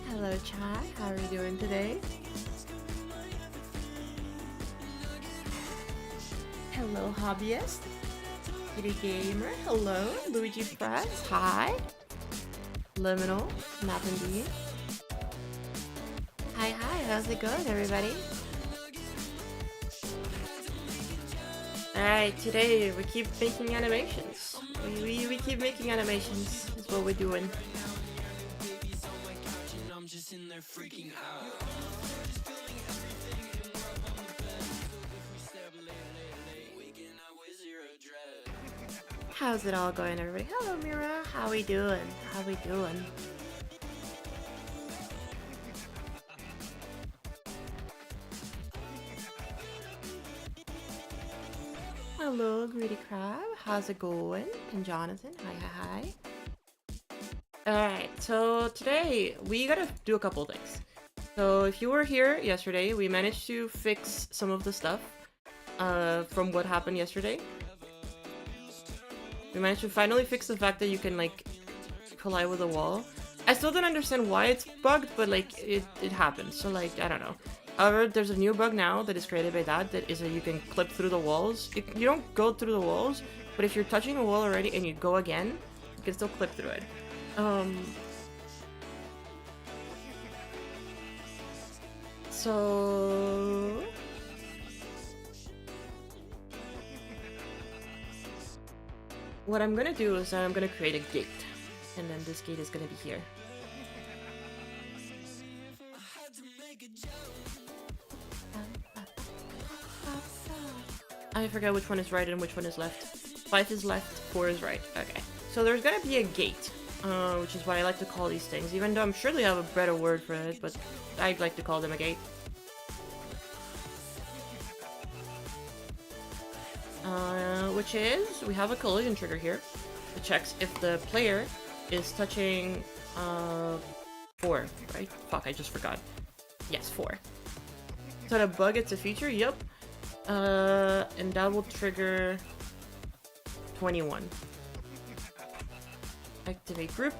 Hello chat, how are you doing today? Hello hobbyist, Kitty Gamer, hello, Luigi Press, hi, Liminal, Map Indeed. Hi, how's it going everybody? Alright, today we keep making animations. We keep making animations, that's what we're doing. Freaking out. How's it all going, everybody? Hello, Mira. How we doing? How we doing? Hello, Greedy Crab. How's it going? And Jonathan. Hi. Alright, so today we gotta do a couple things. So if you were here yesterday, we managed to fix some of the stuff from what happened yesterday. We managed to finally fix the fact that you can like collide with a wall. I still don't understand why it's bugged, but like it happens. So like, I don't know. However, there's a new bug now that is created by that is that you can clip through the walls. You don't go through the walls, but if you're touching a wall already and you go again, you can still clip through it. So what I'm gonna do is I'm gonna create a gate, and then this gate is gonna be here. I forget which one is right and which one is left. 5 is left, 4 is right. Okay. So there's gonna be a gate, which is what I like to call these things, even though I'm sure they have a better word for it, but I'd like to call them a gate. Which is, we have a collision trigger here. It checks if the player is touching 4, right? Fuck, I just forgot. Yes, 4. So the bug, it's a feature, yep. And that will trigger 21. Activate group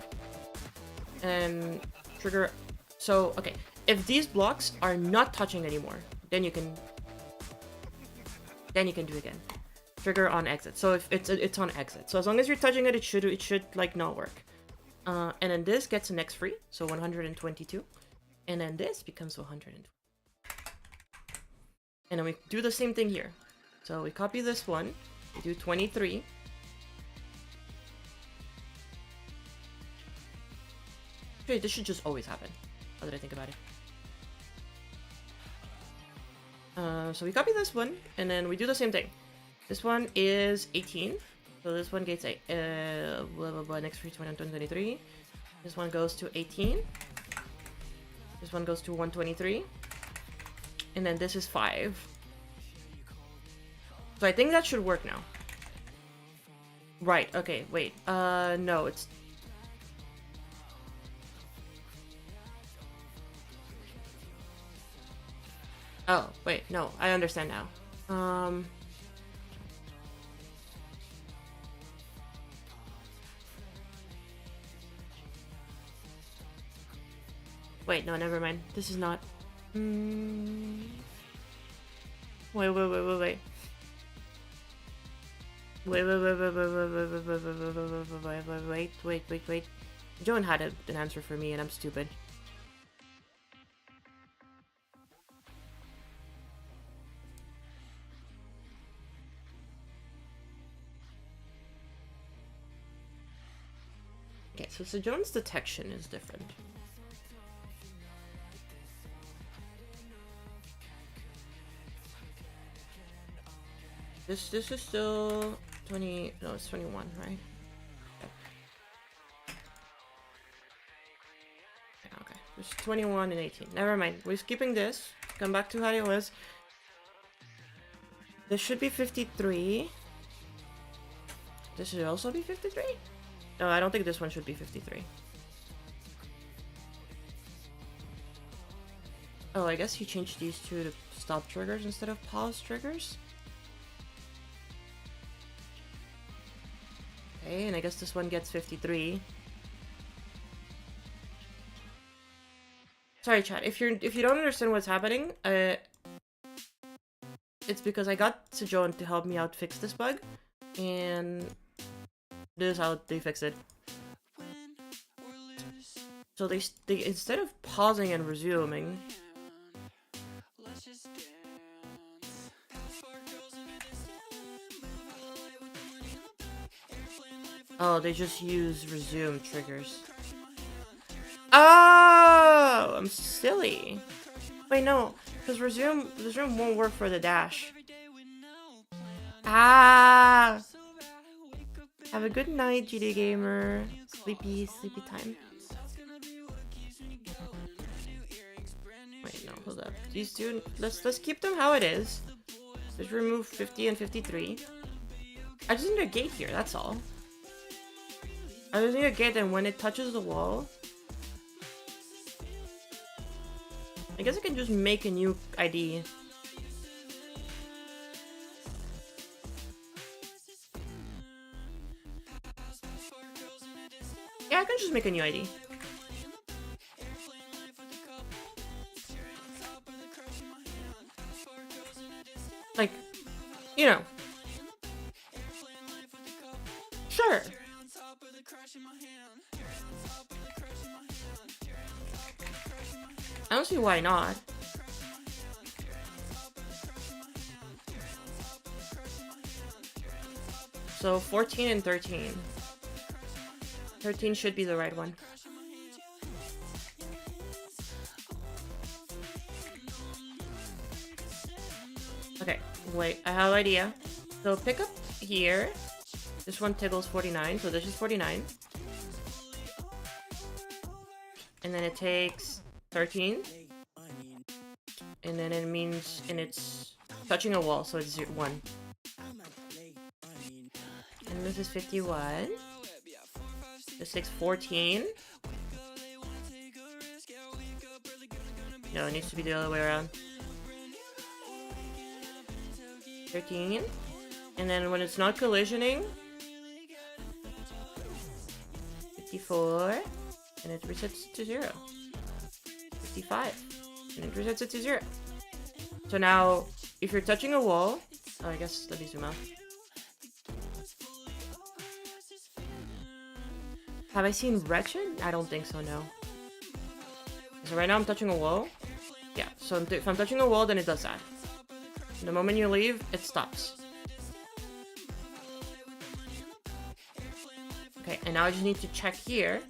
and trigger. So okay, if these blocks are not touching anymore, then you can do it again. Trigger on exit. So if it's on exit. So as long as you're touching it, it should like not work. And then this gets an X free, so 122, and then this becomes 120. And then we do the same thing here. So we copy this one, we do 23. Okay, this should just always happen, now that I think about it. So we copy this one, and then we do the same thing. This one is 18, so this one gets a blah blah blah, next free 123. This one goes to 18. This one goes to 123. And then this is 5. So I think that should work now. Right, okay, wait. No, it's... Oh, wait, no, I understand now. Wait, no, never mind. This is not... Wait, wait, wait, wait, wait. Wait. Joan had an answer for me and I'm stupid. Okay, so Joan's detection is different. This is still 20, no, it's 21, right? Okay, there's 21 and 18. Never mind, we're skipping this. Come back to how it was. This should be 53. This should also be 53? No, I don't think this one should be 53. Oh, I guess you changed these two to stop triggers instead of pause triggers. Okay, and I guess this one gets 53. Sorry, chat. If you don't understand what's happening, it's because I got Sejoan to help me out fix this bug, and this is how they fix it. So they instead of pausing and resuming. Oh, they just use resume triggers. Oh, I'm silly. Wait, no, because resume won't work for the dash. Ah. Have a good night, GD Gamer. Sleepy time. Wait, no, hold up. These two, let's keep them how it is. Just remove 50 and 53. I just need a gate here, that's all. I just need a gate, and when it touches the wall, I guess I can just make a new ID. Yeah, I can just make a new ID. Like, you know. Sure. I don't see why not. So 14 and 13. 13 should be the right one. Okay, wait, I have an idea. So pick up here. This one tickles 49, so this is 49. And then it takes 13. And then it means, and it's touching a wall, so it's 1. And this is 51. This takes 14. No, it needs to be the other way around. 13. And then when it's not collisioning, 54. And it resets to 0. 55. And it resets it to 0. So now, if you're touching a wall... Oh, I guess let me zoom out. Have I seen Wretched? I don't think so, no. So right now I'm touching a wall. Yeah, so if I'm touching a wall, then it does that. The moment you leave, it stops. Okay, and now I just need to check here.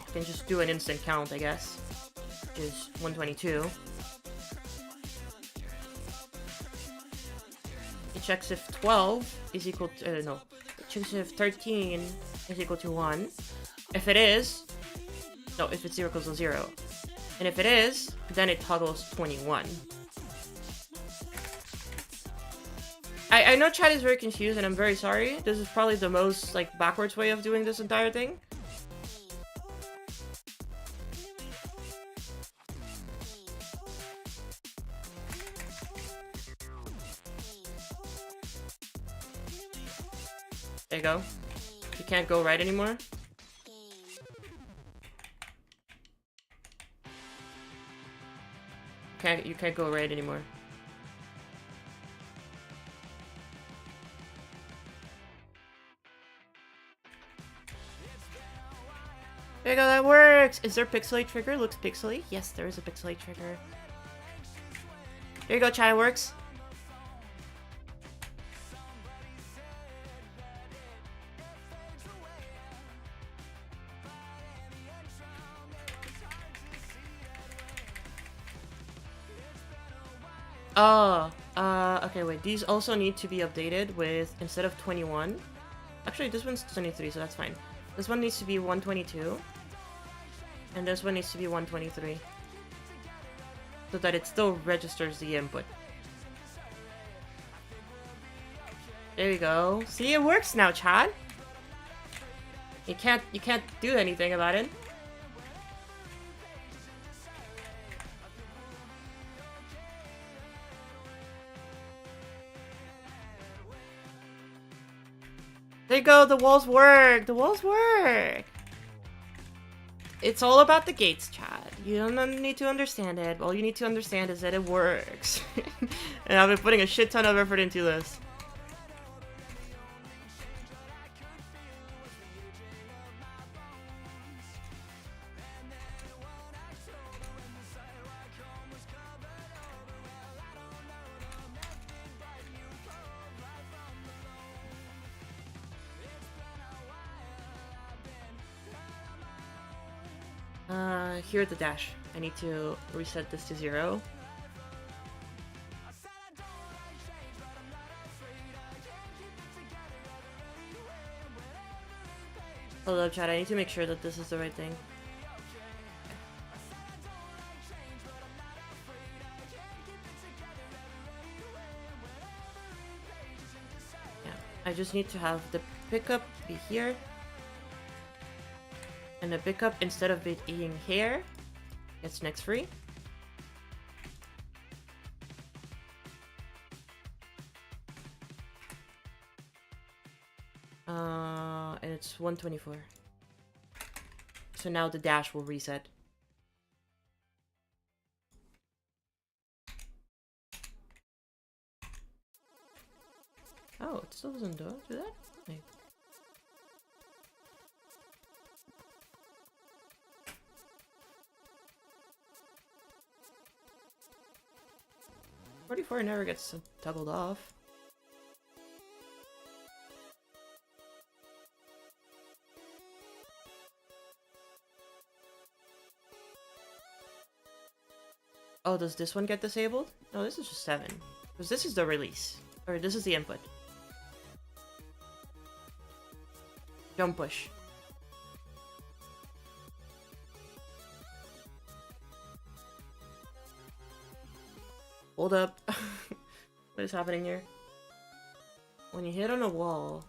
I can just do an instant count, I guess. Which is 122. It checks if 12 is equal to... no. It checks if 13 is equal to 1. If it is... No, if it's 0 equals to 0. And if it is, then it toggles 21. I know chat is very confused and I'm very sorry. This is probably the most, like, backwards way of doing this entire thing. There you go. You can't go right anymore. can't go right anymore. There you go, that works! Is there pixelate trigger? Looks pixely? Yes, there is a pixelate trigger. There you go, chat, it works. Oh, okay, wait. These also need to be updated with, instead of 21. Actually, this one's 23, so that's fine. This one needs to be 122. And this one needs to be 123. So that it still registers the input. There you go. See, it works now, Chad. You can't do anything about it. There you go, the walls work! The walls work! It's all about the gates, Chad. You don't need to understand it. All you need to understand is that it works. And I've been putting a shit ton of effort into this. Here at the dash. I need to reset this to 0. Hello, chat. I need to make sure that this is the right thing. Yeah, I just need to have the pickup be here. And the pickup, instead of it being here, gets next free. And it's 124. So now the dash will reset. Oh, it still doesn't do that? Wait. .44 never gets toggled off. Oh, does this one get disabled? No, this is just 7. Because this is the release. Or this is the input. Jump push. Hold up. What is happening here? When you hit on a wall...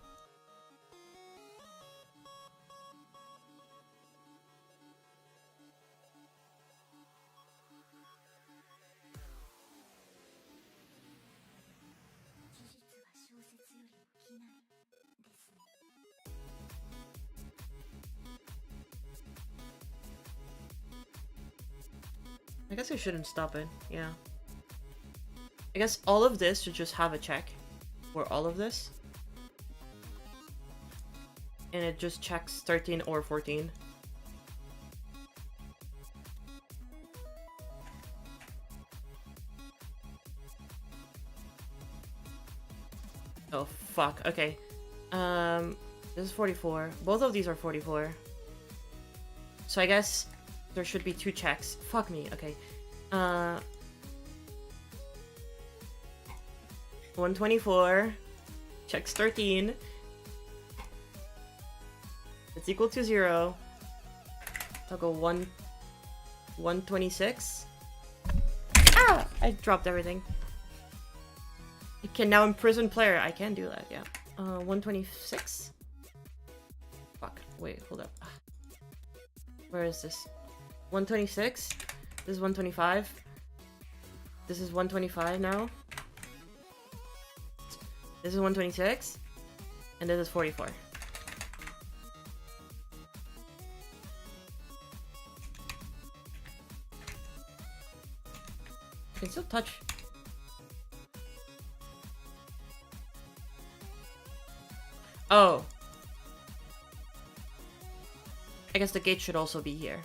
I guess I shouldn't stop it, yeah. I guess all of this should just have a check for all of this. And it just checks 13 or 14. Oh, fuck. Okay. This is 44. Both of these are 44. So I guess there should be 2 checks. Fuck me. Okay. 124. Checks 13. It's equal to 0. I'll go 126. Ah! I dropped everything. You can now imprison player. I can do that, yeah. 126. Fuck. Wait, hold up. Where is this? 126. This is 125. This is 125 now. This is 126. And this is 44. can still touch. Oh. I guess the gate should also be here.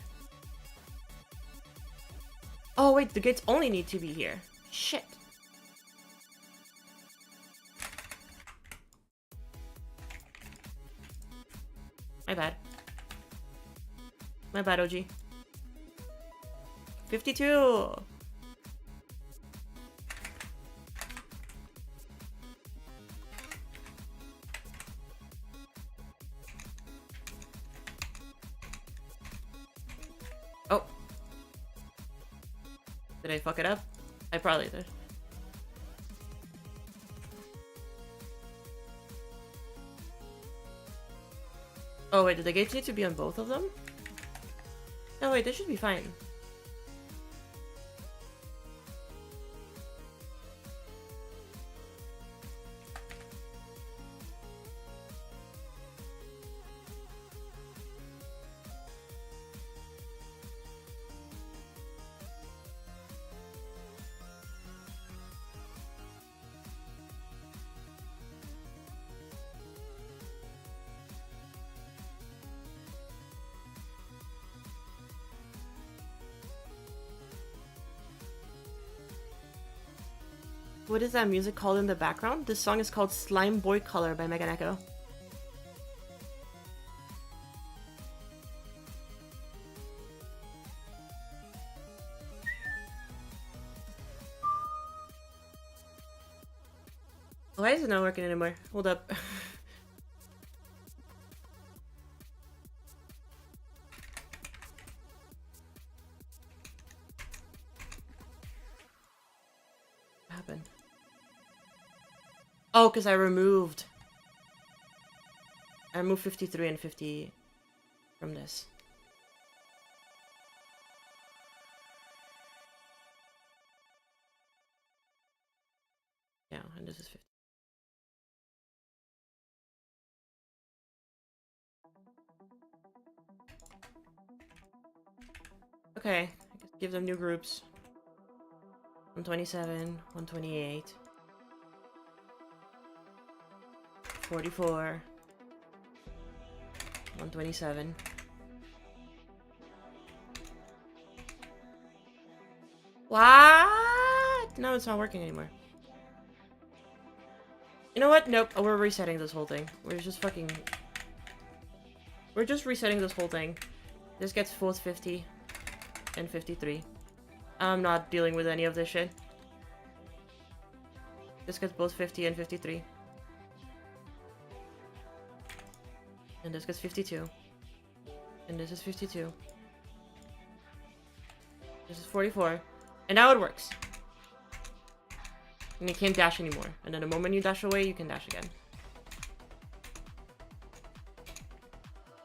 Oh wait, the gates only need to be here. Shit. My bad. My bad, OG. 52! Oh. Did I fuck it up? I probably did. Oh wait, did the gates need to be on both of them? No wait, this should be fine. What is that music called in the background? This song is called Slime Boy Color by Megan Echo. Why is it not working anymore? Hold up. What happened? Oh, because I removed 53 and 50 from this. Yeah, and this is 50. Okay, I guess give them new groups. 127, 128. 44. 127. What? No, it's not working anymore. You know what? Nope. We're resetting this whole thing. We're just resetting this whole thing. This gets both 50 and 53. I'm not dealing with any of this shit. This gets both 50 and 53. And this gets 52. And this is 52. This is 44. And now it works. And you can't dash anymore. And then the moment you dash away, you can dash again.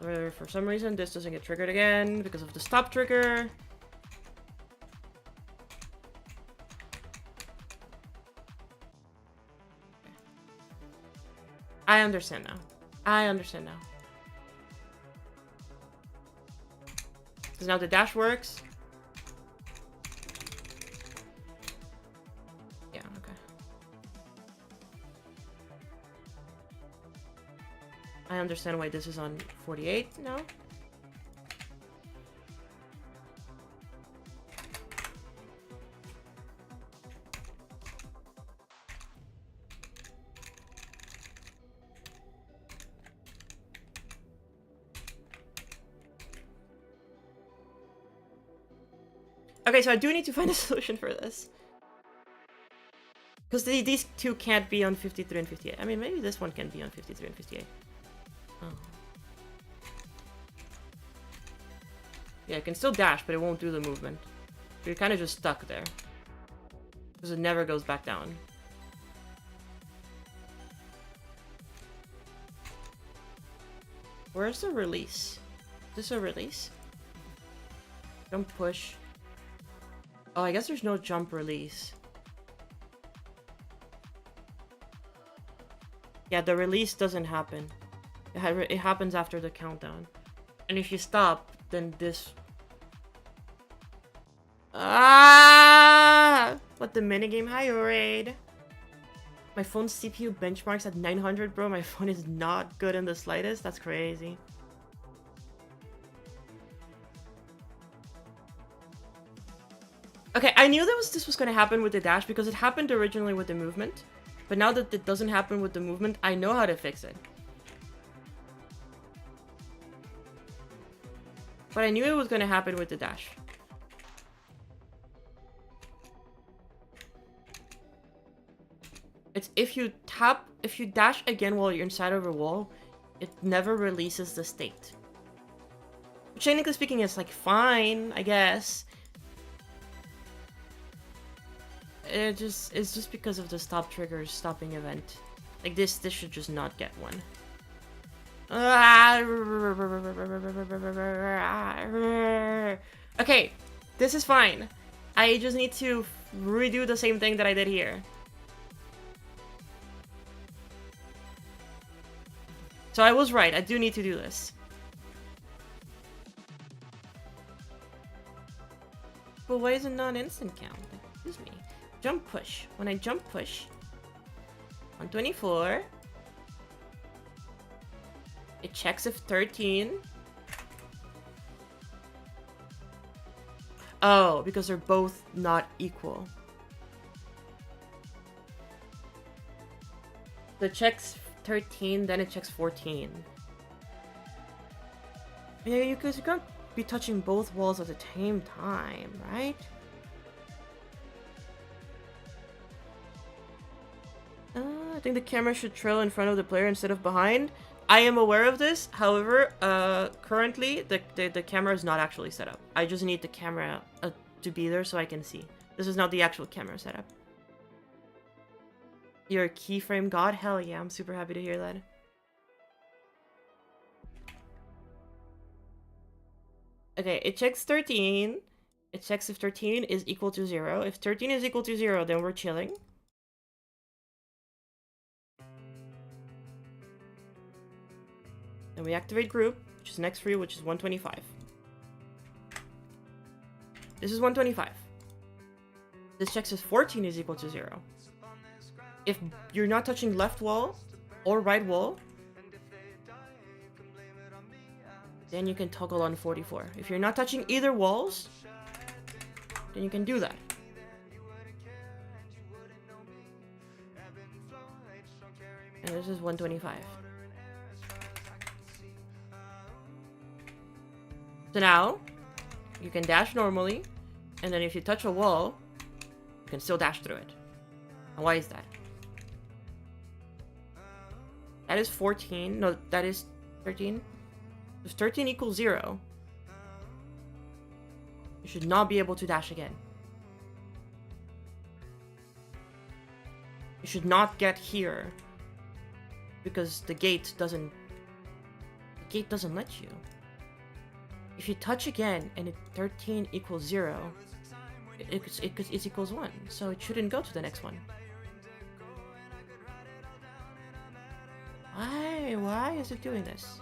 For some reason, this doesn't get triggered again because of the stop trigger. I understand now. I understand now. Because now the dash works. Yeah, okay. I understand why this is on 48 now. Okay, so I do need to find a solution for this. Because these two can't be on 53 and 58. I mean, maybe this one can be on 53 and 58. Oh. Yeah, it can still dash, but it won't do the movement. You're kind of just stuck there. Because it never goes back down. Where's the release? Is this a release? Jump push. Oh, I guess there's no jump release. Yeah, the release doesn't happen. It happens after the countdown. And if you stop, then this... Ah! What the minigame? Hi, raid. My phone's CPU benchmarks at 900, bro. My phone is not good in the slightest. That's crazy. Okay, I knew this was gonna happen with the dash because it happened originally with the movement. But now that it doesn't happen with the movement, I know how to fix it. But I knew it was gonna happen with the dash. It's if you dash again while you're inside of a wall, it never releases the state. Which technically speaking is like fine, I guess. It's just because of the stop triggers stopping event. Like this should just not get one. Okay, this is fine. I just need to redo the same thing that I did here. So I was right, I do need to do this. But why is it not instant count? Excuse me. Jump push. When I jump push, 124. It checks if 13. Oh, because they're both not equal. So it checks 13, then it checks 14. Yeah, you can't be touching both walls at the same time, right? I think the camera should trail in front of the player instead of behind. I am aware of this. However, currently the camera is not actually set up. I just need the camera to be there so I can see. This is not the actual camera setup. You're a keyframe god? Hell yeah, I'm super happy to hear that. Okay, it checks 13. It checks if 13 is equal to 0. If 13 is equal to 0, then we're chilling. Then we activate group, which is next free, which is 125. This is 125. This checks if 14 is equal to 0. If you're not touching left wall or right wall, then you can toggle on 44. If you're not touching either walls, then you can do that. And this is 125. So now, you can dash normally, and then if you touch a wall, you can still dash through it. And why is that? That is 14. No, that is 13. If 13 equals 0, you should not be able to dash again. You should not get here because the gate doesn't let you. If you touch again and 13 equals 0, it equals 1, so it shouldn't go to the next one. Why is it doing this?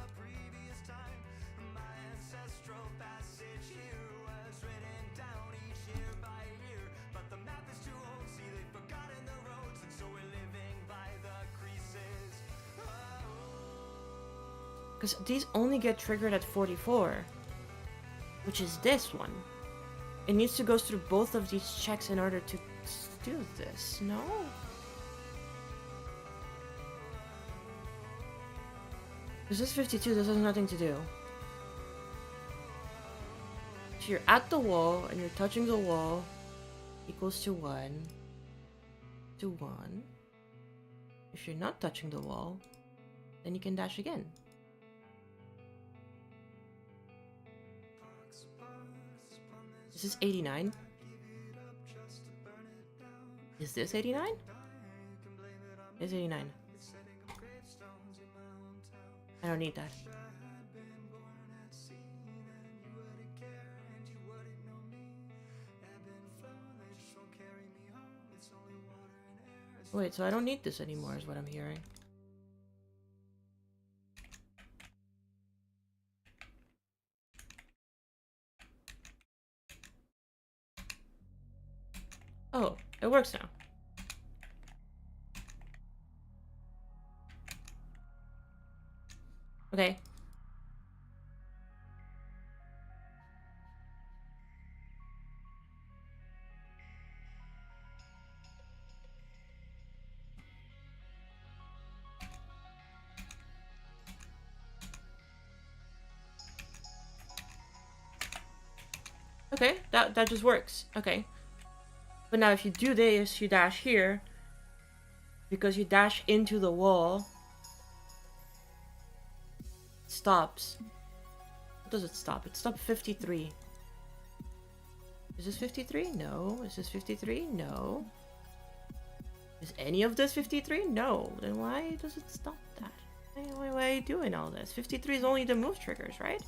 Because these only get triggered at 44, which is this one. It needs to go through both of these checks in order to do this, no? This is 52, this has nothing to do. If you're at the wall and you're touching the wall, equals to 1. To 1. If you're not touching the wall, then you can dash again. This is 89. Is this 89? It's 89. I don't need that. Wait, so I don't need this anymore is what I'm hearing. Oh, It works now. Okay. Okay, that just works. Okay. But now if you do this, you dash here. Because you dash into the wall. It stops. What does it stop? It stopped 53. Is this 53? No. Is this 53? No. Is any of this 53? No. Then why does it stop that? Why are you doing all this? 53 is only the move triggers, right?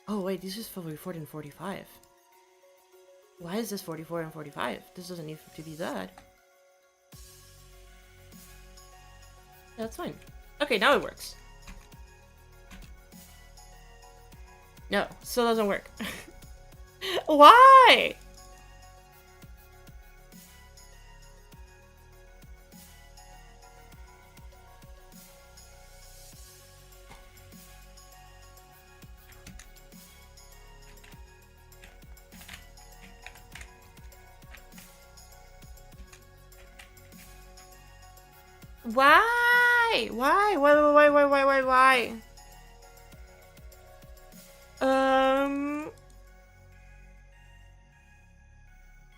Oh wait, this is 44 and 45. Why is this 44 and 45? This doesn't need to be that. Yeah, that's fine. Okay, now it works. No, still doesn't work. Why? Why? Why?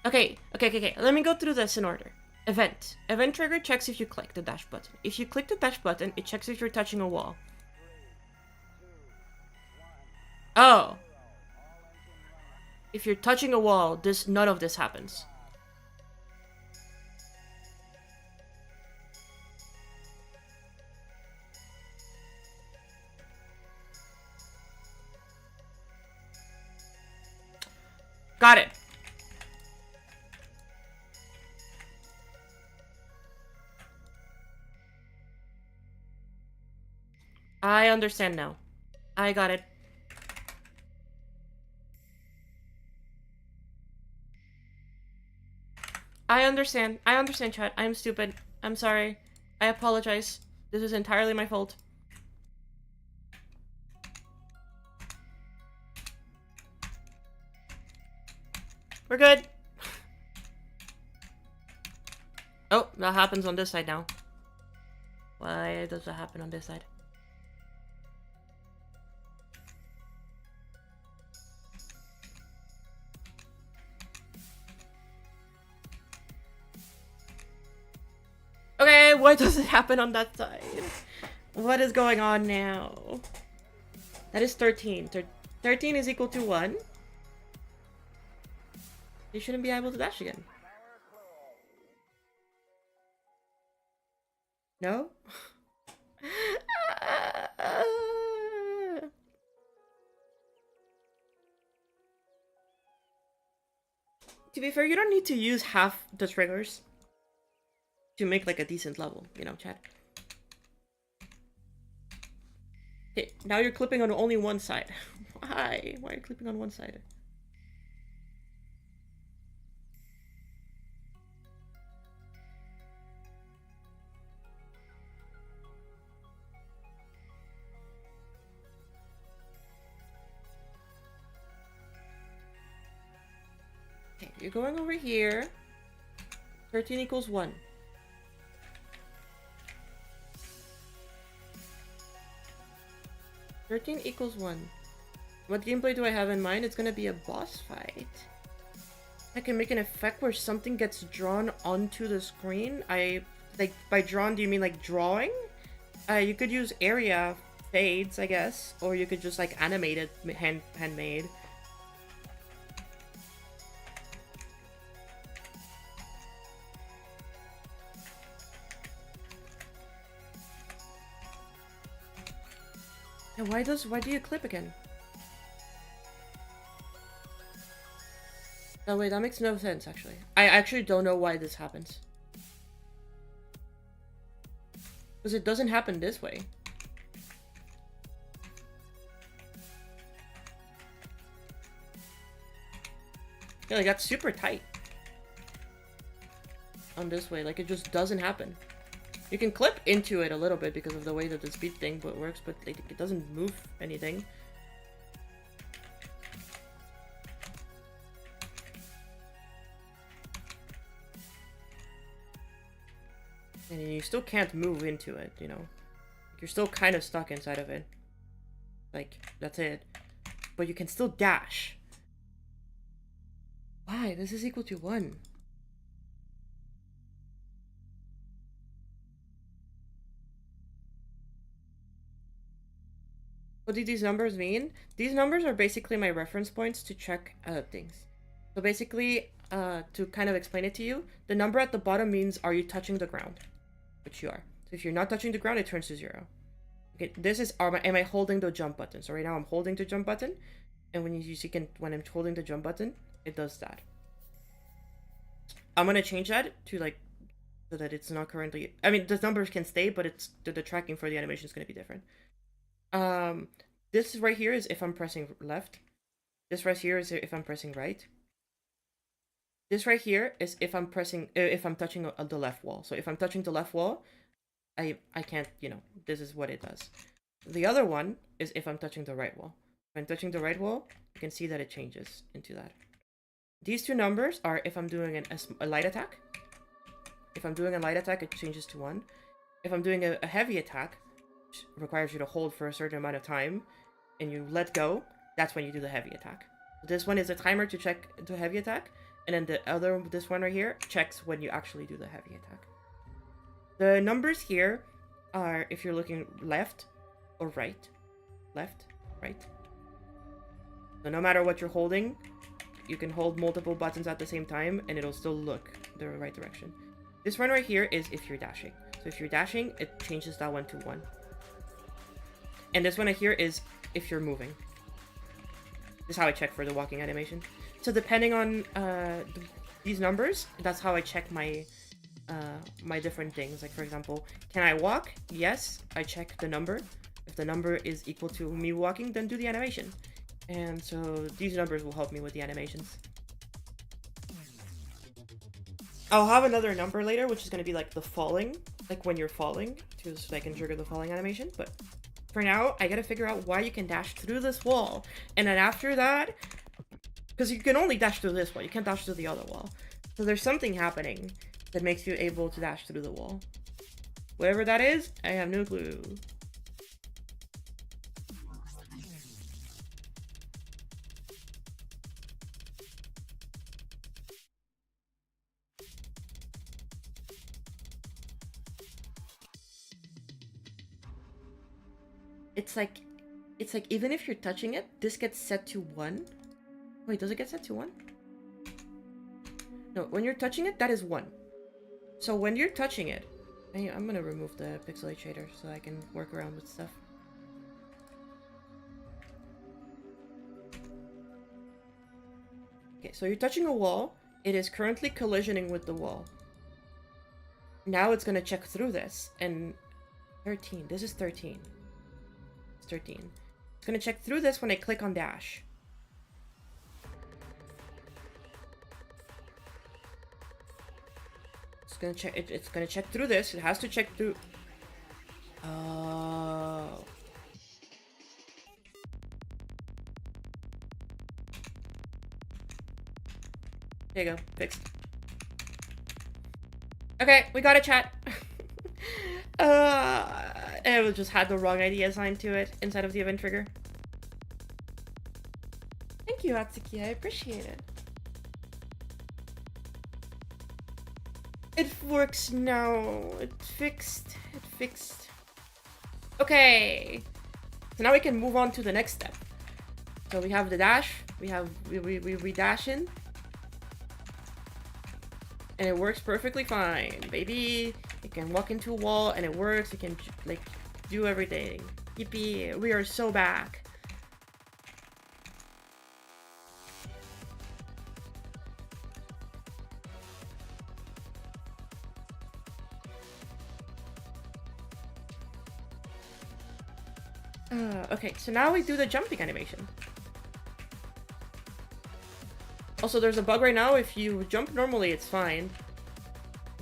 Okay. Let me go through this in order. Event. Event trigger checks if you click the dash button. If you click the dash button, it checks if you're touching a wall. Oh. If you're touching a wall, none of this happens. Got it. I understand now. I got it. I understand, chat. I'm stupid. I'm sorry. I apologize. This is entirely my fault. We're good. Oh, that happens on this side now. Why does that happen on this side? Okay, why does it happen on that side? What is going on now? That is 13. 13 is equal to 1. You shouldn't be able to dash again. No? To be fair, you don't need to use half the triggers to make like a decent level, you know, chat. Okay, now you're clipping on only one side. Why? Why are you clipping on one side? Okay, you're going over here. 13 equals 1. What gameplay do I have in mind? It's gonna be a boss fight. I can make an effect where something gets drawn onto the screen. Like, by drawn, do you mean like drawing? You could use area fades, I guess. Or you could just like animate it handmade. And why do you clip again? Oh wait, that makes no sense actually. I actually don't know why this happens. Because it doesn't happen this way. Yeah, like that's super tight. On this way, like it just doesn't happen. You can clip into it a little bit because of the way that the speed thing works, but like, it doesn't move anything. And you still can't move into it, you know? You're still kind of stuck inside of it. Like, that's it. But you can still dash. Why? This is equal to 1. What do these numbers mean? These numbers are basically my reference points to check things. So basically, to kind of explain it to you, the number at the bottom means, are you touching the ground? Which you are. So if you're not touching the ground, it turns to 0. Okay, this is, am I holding the jump button? So right now I'm holding the jump button, and when when I'm holding the jump button, it does that. I'm gonna change that to like, so that it's not currently, I mean, the numbers can stay, but it's, the tracking for the animation is gonna be different. This right here is if I'm pressing left. This right here is if I'm pressing right. This right here is if I'm pressing, if I'm touching the left wall. So if I'm touching the left wall, I can't, you know, this is what it does. The other one is if I'm touching the right wall. If I'm touching the right wall, you can see that it changes into that. These two numbers are if I'm doing a light attack. If I'm doing a light attack, it changes to 1. If I'm doing a heavy attack, which requires you to hold for a certain amount of time, and you let go, that's when you do the heavy attack. This one is a timer to check the heavy attack, and then the other, this one right here, checks when you actually do the heavy attack. The numbers here are if you're looking left or right. Left, right. So no matter what you're holding, you can hold multiple buttons at the same time, and it'll still look the right direction. This one right here is if you're dashing. So if you're dashing, it changes that one to 1. And this one right here is if you're moving. This is how I check for the walking animation. So depending on these numbers, that's how I check my my different things. Like for example, can I walk? Yes, I check the number. If the number is equal to me walking, then do the animation. And so these numbers will help me with the animations. I'll have another number later, which is going to be like the falling, like when you're falling, so I can trigger the falling animation. But for now, I gotta figure out why you can dash through this wall. And then after that, because you can only dash through this wall, you can't dash through the other wall. So there's something happening that makes you able to dash through the wall. Whatever that is, I have no clue. It's like even if you're touching it, this gets set to 1. Wait, does it get set to 1? No, when you're touching it, that is 1. So when you're touching it, I'm gonna remove the pixelate shader so I can work around with stuff. Okay, so you're touching a wall. It is currently collisioning with the wall. Now it's gonna check through this, and 13. This is 13. 13. It's gonna check through this when I click on dash. It's gonna check. It's gonna check through this. It has to check through. Oh. There you go. Fixed. Okay, we got a chat. It just had the wrong ID assigned to it inside of the event trigger. Thank you, Atsuki. I appreciate it. It works now. It fixed. It fixed. Okay. So now we can move on to the next step. So we have the dash. We dash in. And it works perfectly fine, baby. You can walk into a wall and it works. You can like do everything. Yippee, we are so back. Okay, so now we do the jumping animation. Also, there's a bug right now. If you jump normally, it's fine.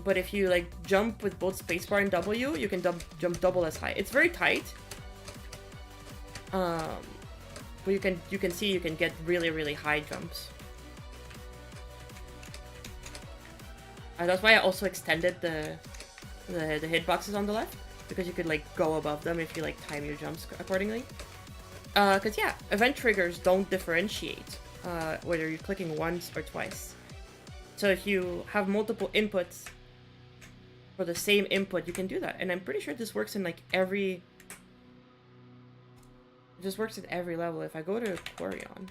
But if you like jump with both spacebar and W, you can jump double as high. It's very tight. But you can see you can get really high jumps. That's why I also extended the hitboxes on the left, because you could like go above them if you like time your jumps accordingly. Cause yeah, event triggers don't differentiate whether you're clicking once or twice. So if you have multiple inputs for the same input, you can do that. And I'm pretty sure this works in like every... It just works at every level. If I go to Quarion...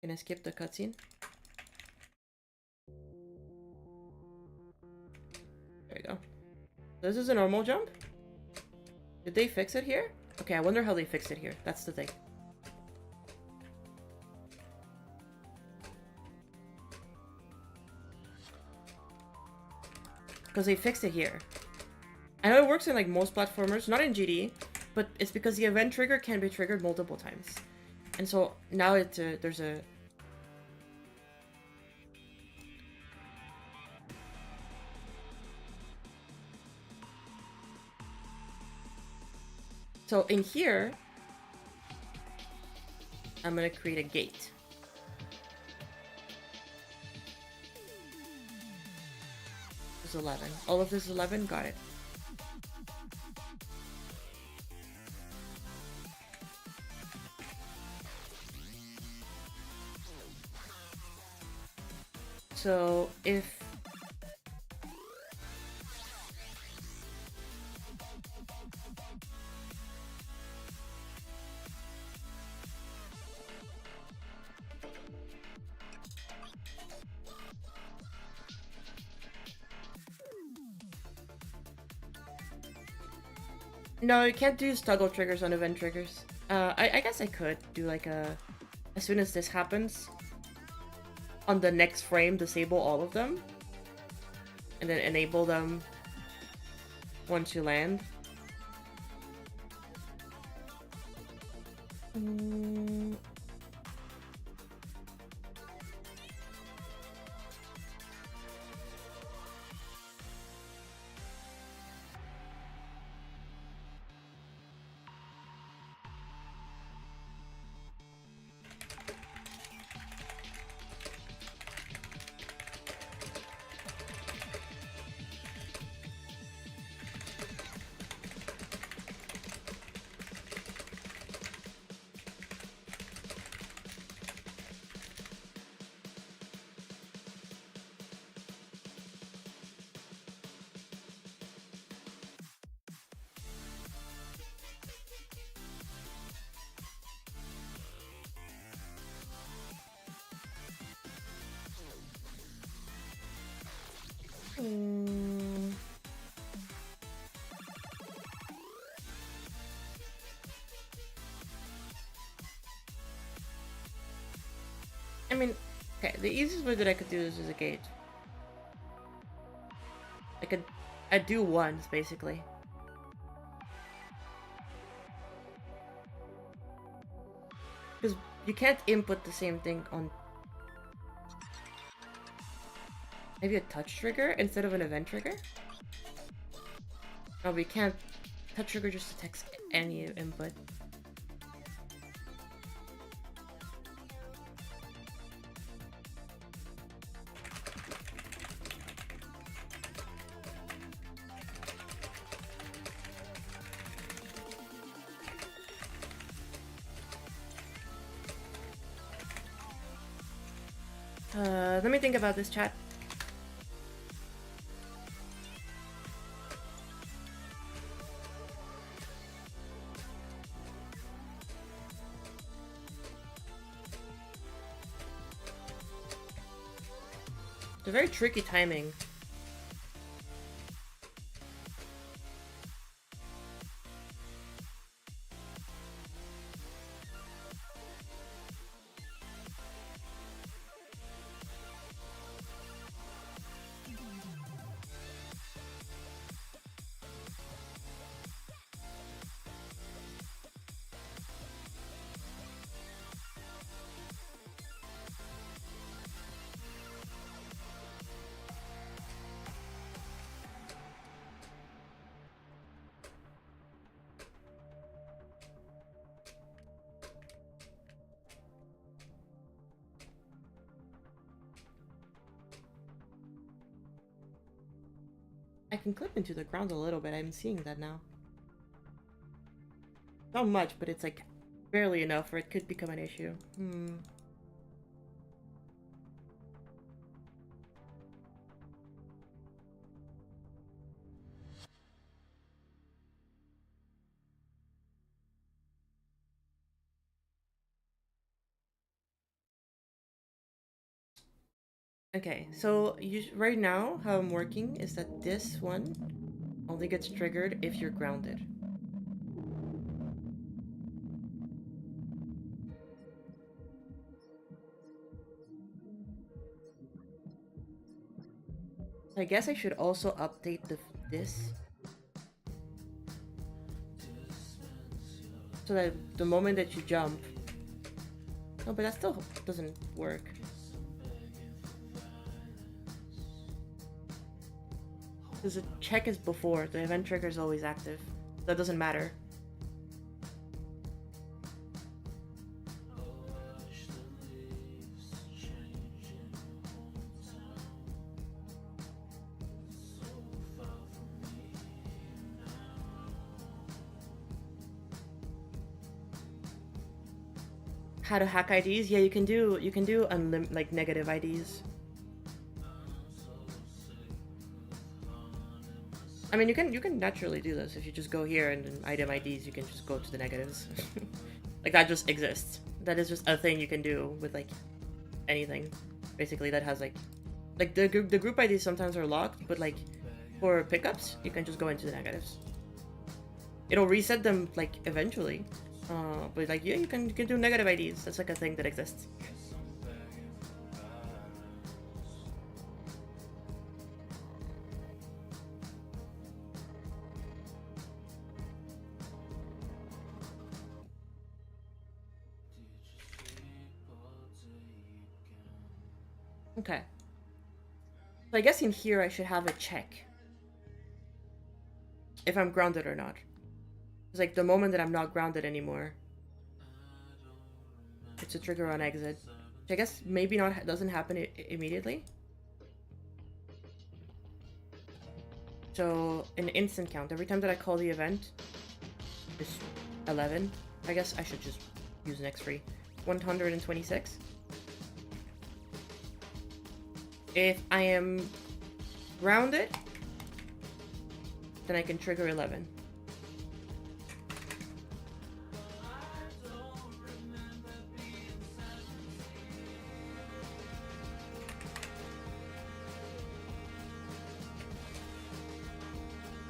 Can I skip the cutscene? There we go. This is a normal jump? Did they fix it here? Okay, I wonder how they fixed it here. That's the thing. Because they fixed it here. I know it works in like most platformers, not in GD, but it's because the event trigger can be triggered multiple times. And so now there's a... So in here, I'm gonna create a gate. This is 11. All of this is 11? Got it. So if... No, you can't do toggle triggers on event triggers. I guess I could do like a... As soon as this happens, on the next frame, disable all of them. And then enable them once you land. I mean, okay, the easiest way that I could do this is a gate. I'd do once, basically. Because you can't input the same thing on... Maybe a touch trigger instead of an event trigger? No, we can't... Touch trigger just detects any input. Let me think about this, chat. It's a very tricky timing. I can clip into the ground a little bit. I'm seeing that now. Not much, but it's like barely enough, or it could become an issue. Okay, so right now, how I'm working is that this one only gets triggered if you're grounded. I guess I should also update this so that the moment that you jump. No, but that still doesn't work. Because the check is before, the event trigger is always active. That doesn't matter. How to hack IDs? Yeah, you can do like negative IDs. I mean, you can naturally do this if you just go here and then item IDs. You can just go to the negatives. Like that just exists. That is just a thing you can do with like anything, basically that has like the group IDs sometimes are locked, but like for pickups you can just go into the negatives. It'll reset them like eventually, but like yeah, you can do negative IDs. That's like a thing that exists. Okay. So I guess in here I should have a check if I'm grounded or not. It's like the moment that I'm not grounded anymore, it's a trigger on exit. Which I guess maybe not doesn't happen immediately. So an instant count. Every time that I call the event is 11. I guess I should just use an X3. 126. If I am grounded, then I can trigger 11.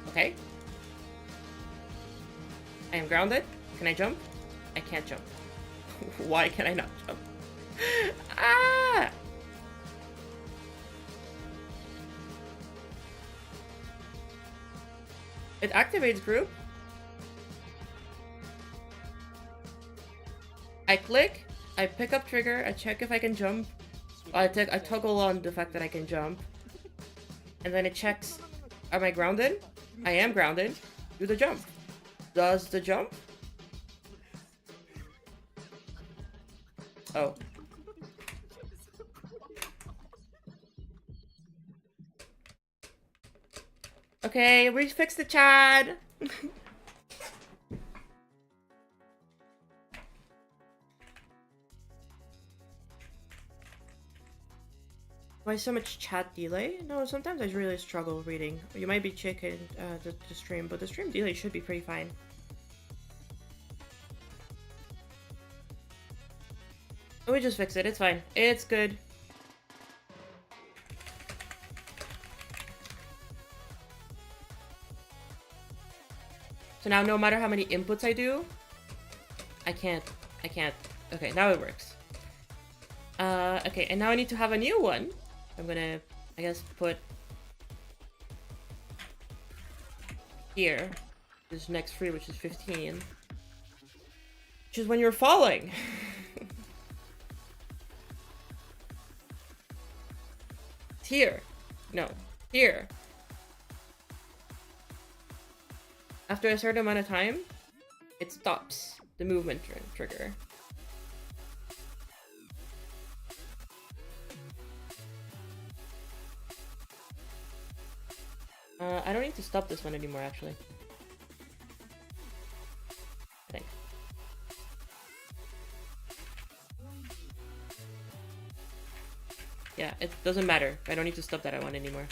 Okay. I am grounded. Can I jump? I can't jump. Why can I not jump? Ah! It activates group. I click, I pick up trigger, I check if I can jump. I toggle on the fact that I can jump. And then it checks, am I grounded? I am grounded. Do the jump. Does the jump? Oh. Okay, we fixed the Chad. Why so much chat delay? No, sometimes I really struggle reading. You might be checking the stream, but the stream delay should be pretty fine. We just fix it. It's fine. It's good. So now no matter how many inputs I do, I can't. Okay, now it works. Okay, and now I need to have a new one. I'm gonna, I guess, put here this next free, which is 15. Which is when you're falling. It's here. No, here. After a certain amount of time, it stops the movement trigger. I don't need to stop this one anymore, actually. I think. Yeah, it doesn't matter. I don't need to stop that one anymore.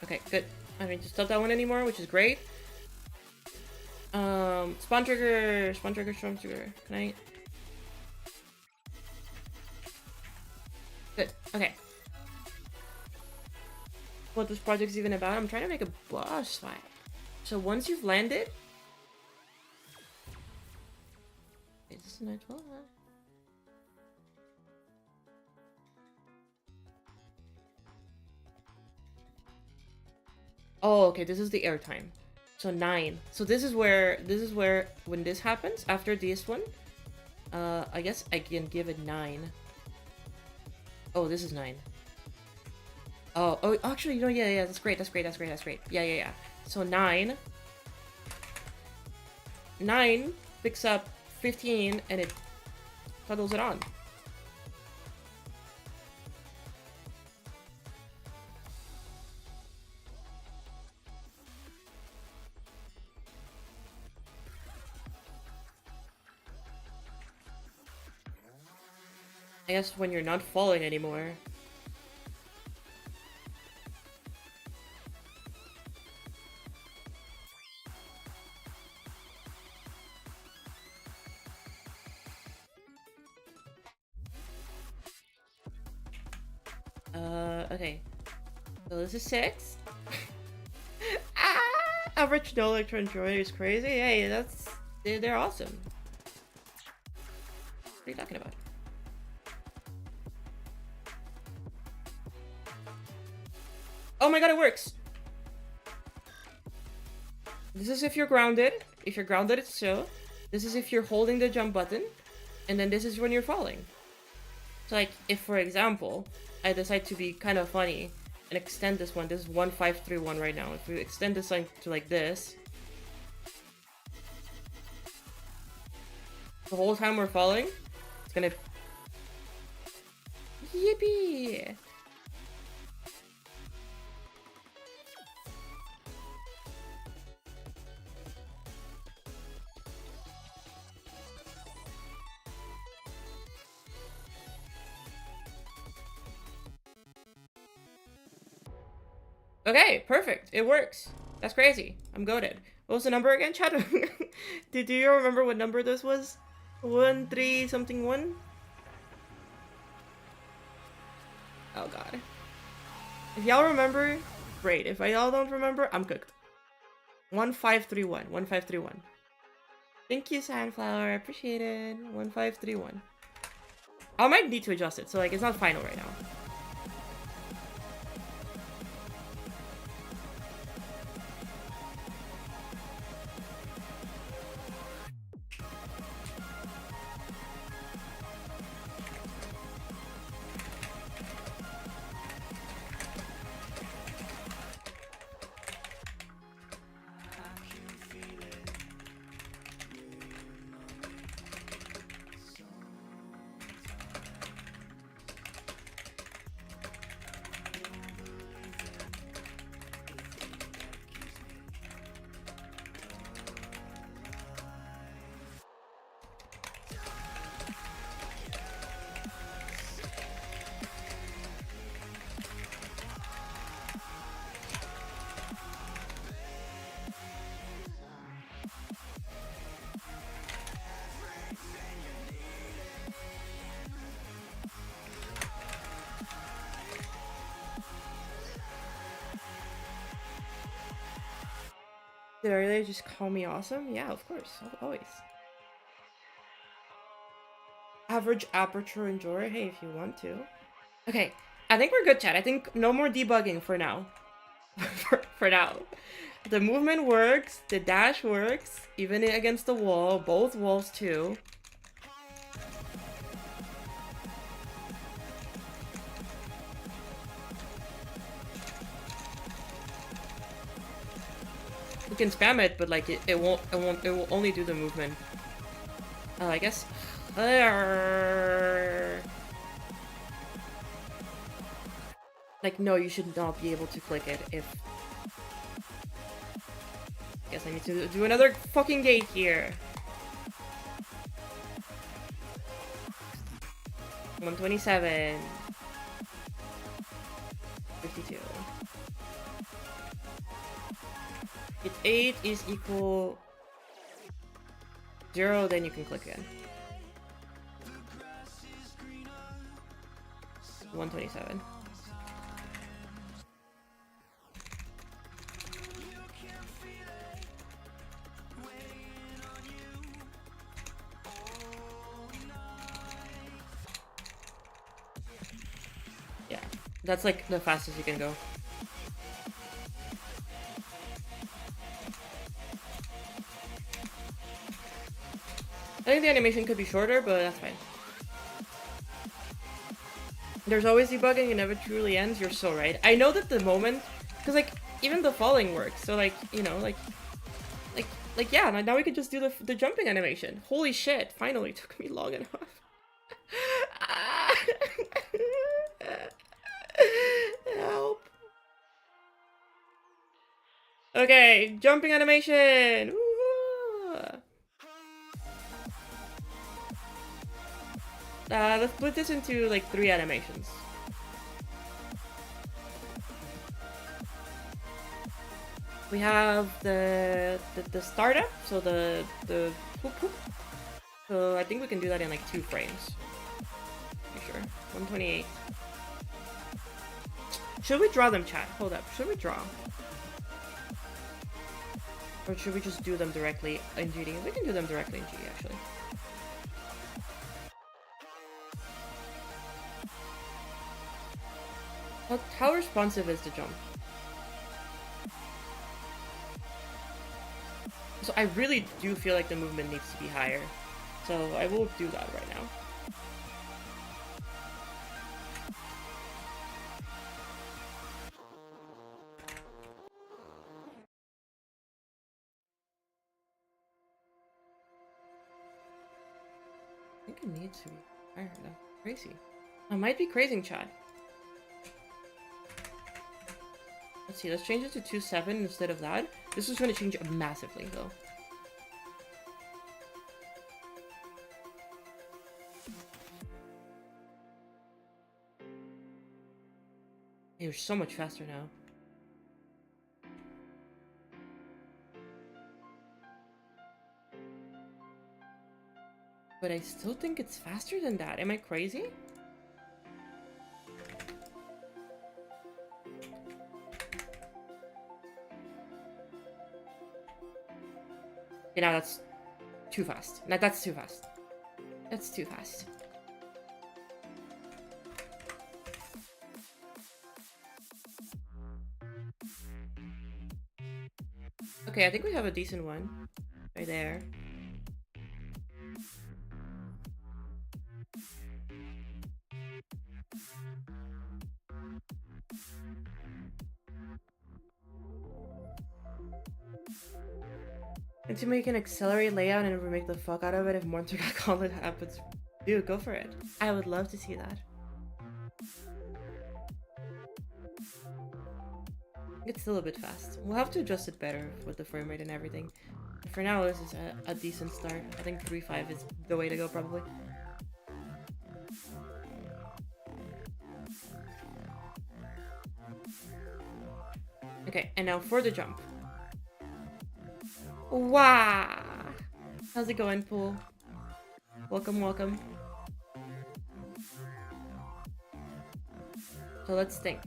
Okay, good. I don't need to stop that one anymore, which is great. Spawn trigger, storm trigger. Can I? Good. Okay. What this project's even about? I'm trying to make a boss fight. So once you've landed, is this a night 12? Oh, okay. This is the airtime. So 9. So this is where when this happens after this one, I guess I can give it 9. Oh, this is 9. Oh, actually, you know, yeah, that's great. Yeah. So 9 picks up 15 and it puddles it on. I guess when you're not falling anymore. Okay. So this is 6. Average no electron joy is crazy. Hey, they're awesome. What are you talking about? Oh my god, it works! This is if you're grounded. If you're grounded, it's so. This is if you're holding the jump button. And then this is when you're falling. So like, if for example, I decide to be kind of funny and extend this one. This is 1531 right now. If we extend this line to like this, the whole time we're falling, it's gonna... Yippee! Okay, perfect. It works. That's crazy. I'm goated. What was the number again, chat? Do you remember what number this was? 1, 3, something 1? Oh god. If y'all remember, great. If y'all don't remember, I'm cooked. 1531. 1531. Thank you, Sandflower. I appreciate it. 1531. I might need to adjust it, so like it's not final right now. Did I really just call me awesome? Yeah, of course. Always. Average aperture enjoyer. Hey, if you want to. Okay. I think we're good, chat. I think no more debugging for now. for now. The movement works. The dash works. Even against the wall. Both walls, too. You can spam it, but like it will only do the movement. I guess Like, no, you should not be able to click it if... Guess I need to do another fucking gate here. 127. 52. If 8 is equal 0, then you can click again. 127. Yeah, that's like the fastest you can go. I think the animation could be shorter, but that's fine. There's always debugging, it never truly ends. You're so right. I know that the moment, because like even the falling works. So like, you know, like yeah. Now we can just do the jumping animation. Holy shit! Finally, it took me long enough. Help. Okay, jumping animation. Let's split this into like 3 animations. We have the startup, so the whoop whoop. So I think we can do that in like 2 frames. Make sure. 128. Should we draw them, chat? Hold up. Should we draw? Or should we just do them directly in GD? We can do them directly in GD, actually. How responsive is the jump? So I really do feel like the movement needs to be higher. So I will do that right now. I think it needs to be higher. That's crazy. I might be crazing, chat. Let's see, let's change it to 2.7 instead of that. This is going to change massively, though. Hey, we're so much faster now. But I still think it's faster than that. Am I crazy? Okay, now that's too fast. Now that's too fast. That's too fast. Okay, I think we have a decent one. Right there. And to make an accelerate layout and remake the fuck out of it if Monster got called it happens. Dude, go for it. I would love to see that. It's still a bit fast. We'll have to adjust it better with the frame rate and everything. But for now, this is a decent start. I think 3.5 is the way to go, probably. Okay, and now for the jump. Wow! How's it going, Pool? Welcome, welcome. So let's think.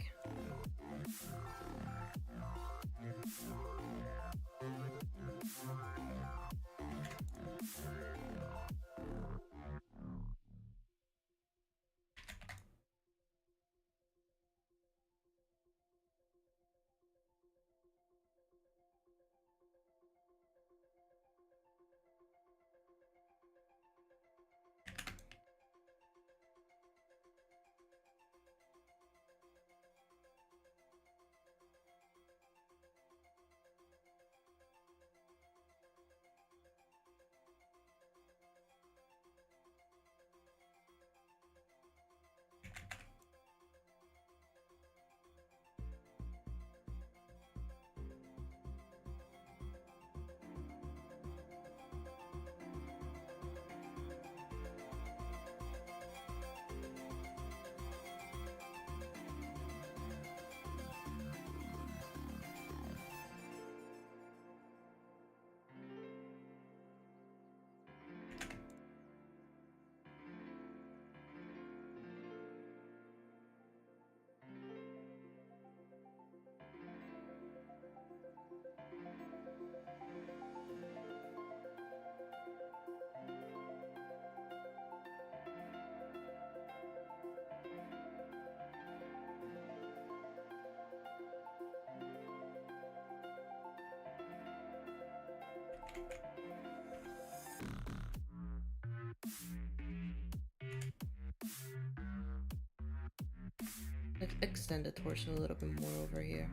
Extend the torso a little bit more over here.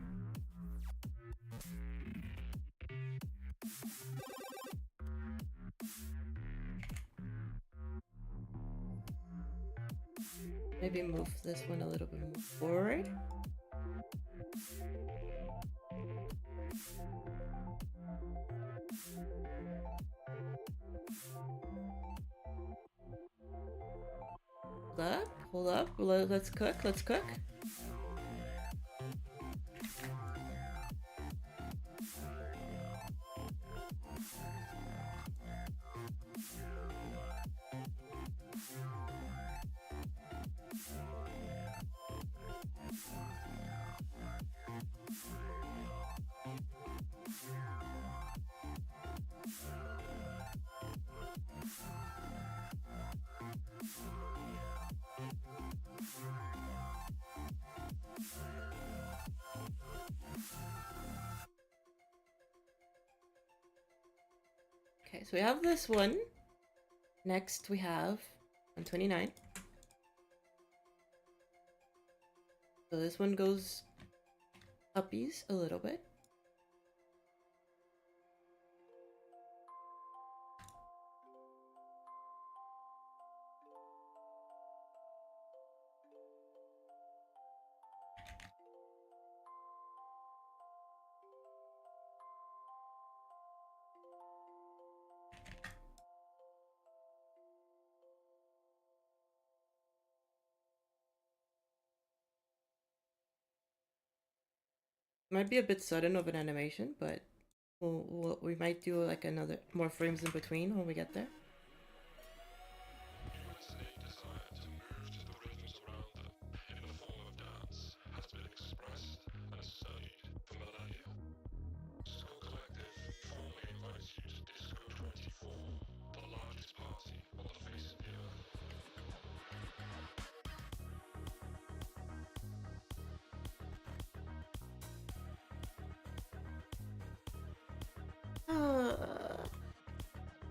Maybe move this one a little bit more forward. Hold up, let's cook, let's cook. Okay, so we have this one. Next we have 129. So this one goes uppies a little bit. Might be a bit sudden of an animation, but we might do like another more frames in between when we get there.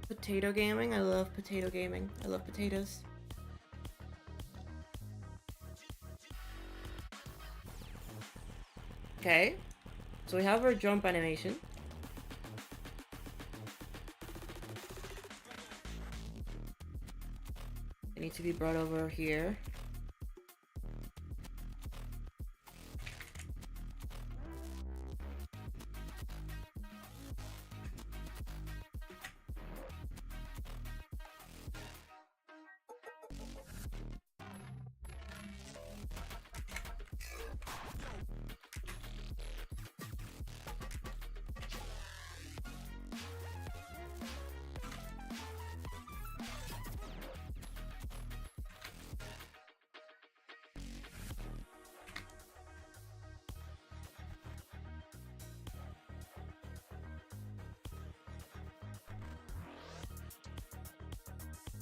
Potato gaming. I love potato gaming. I love potatoes. Okay, so we have our jump animation. It needs to be brought over here.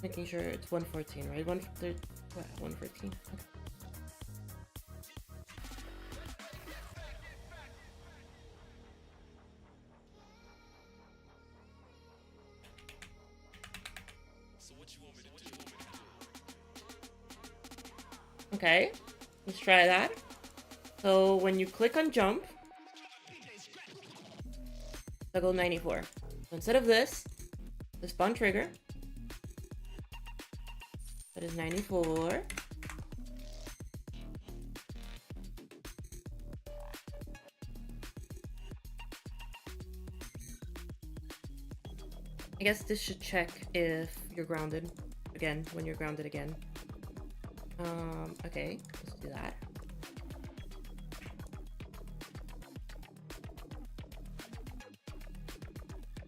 Making sure it's 114, right? 114. Okay. Okay, let's try that. So when you click on jump, toggle 94. So instead of this, the spawn trigger, that is 94. I guess this should check if you're grounded again, when you're grounded again. Okay, let's do that.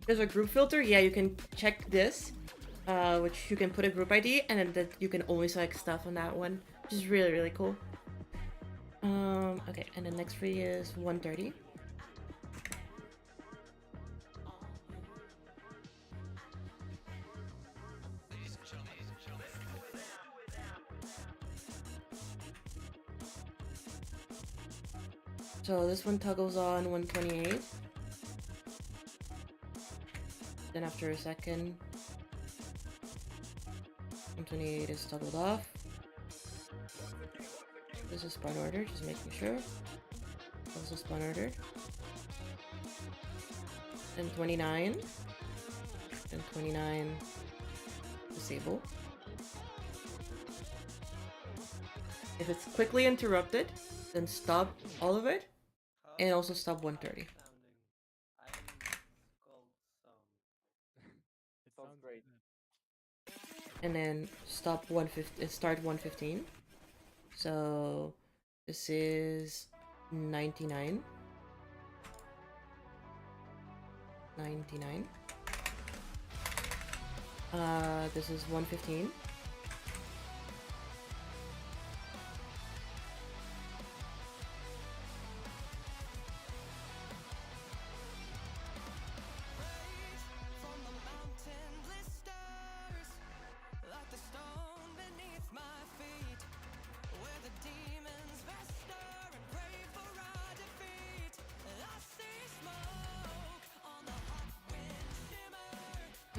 There's a group filter. Yeah, you can check this, which you can put a group ID, and then that you can only select stuff on that one, which is really, really cool. Okay, and the next free is 130. So this one toggles on 128. Then after a second, 128 is toggled off. This is spawn order, just making sure. Also spawn order. And 29. And 29 disable. If it's quickly interrupted, then stop all of it. And also stop 130. Sounds great. And then stop 150, start 115. So this is 99. 99. This is 115.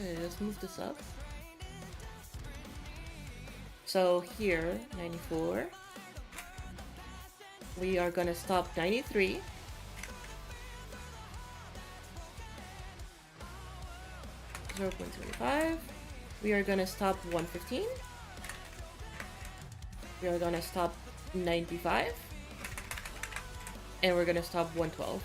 Okay, let's move this up. So here, 94. We are gonna stop 93. .25. We are gonna stop 115. We are gonna stop 95. And we're gonna stop 112.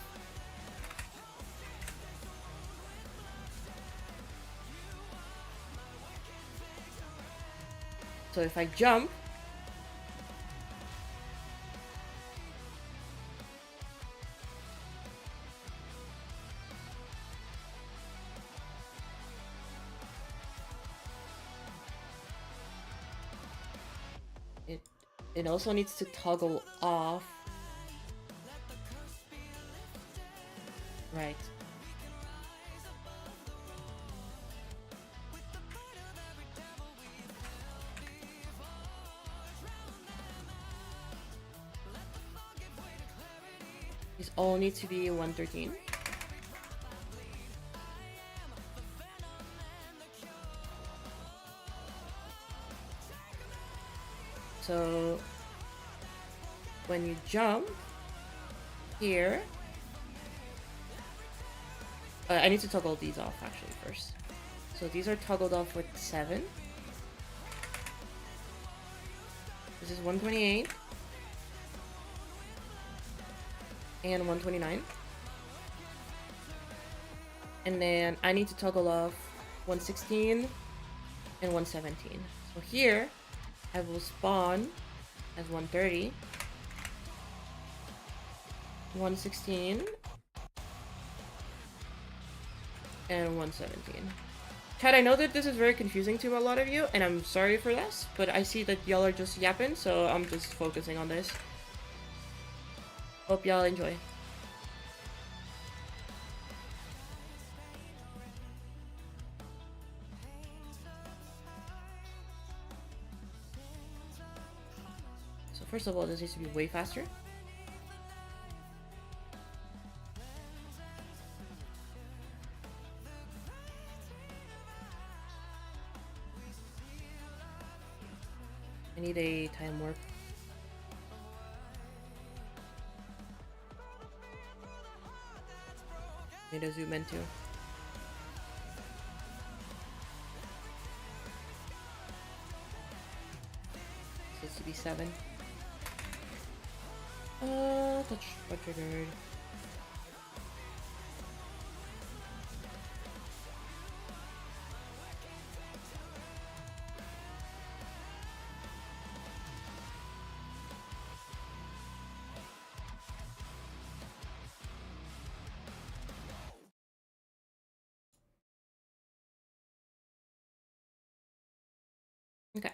So if I jump, it also needs to toggle off. Right. These all need to be 113. So when you jump here, I need to toggle these off actually first. So these are toggled off with 7. This is 128 and 129. And then I need to toggle off 116 and 117. So here I will spawn as 130, 116, and 117. Chat, I know that this is very confusing to a lot of you, and I'm sorry for this, but I see that y'all are just yapping, so I'm just focusing on this. Hope y'all enjoy. So first of all, this needs to be way faster. I need a time warp. I need a zoom in too. This needs to be 7. Touch what triggered. Okay.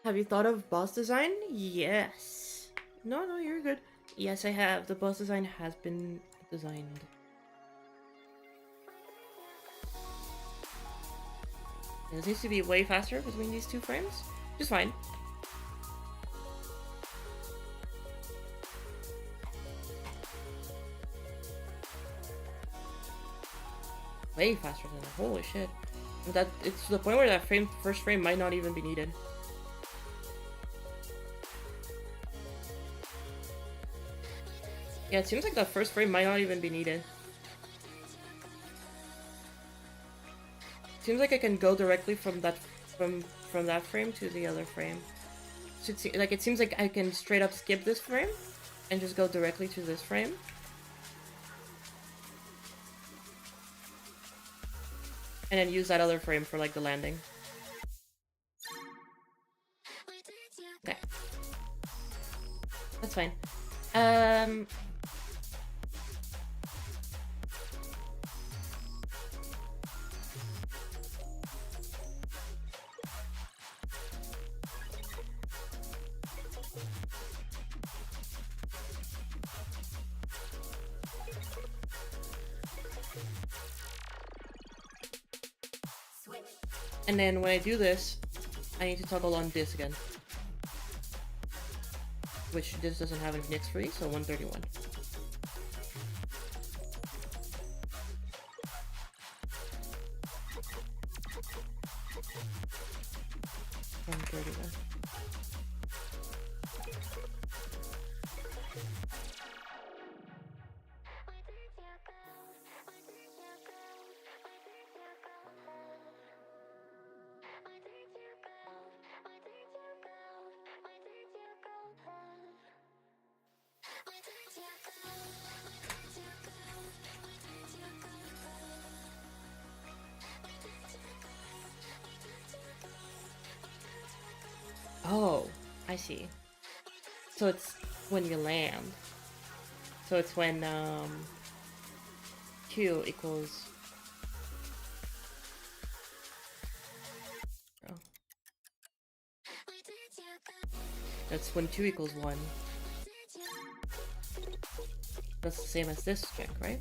Have you thought of boss design? Yes. No, you're good. Yes, I have. The boss design has been designed. This needs to be way faster between these 2 frames. Just fine. Way faster than that. Holy shit. That it's to the point where that first frame might not even be needed. Yeah, it seems like that first frame might not even be needed. Seems like I can go directly from that frame to the other frame. So it seems like I can straight up skip this frame and just go directly to this frame. And then use that other frame for like the landing. Okay. That's fine. And then when I do this, I need to toggle on this again. Which this doesn't have any nits free, so 131. Oh, I see. So it's when you land. So it's when Q equals. Oh. That's when 2 equals 1. That's the same as this check, right?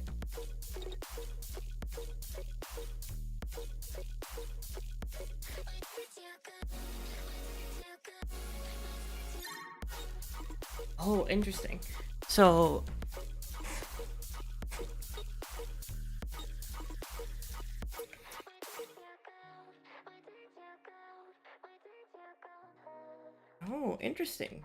Oh, interesting. So oh, interesting.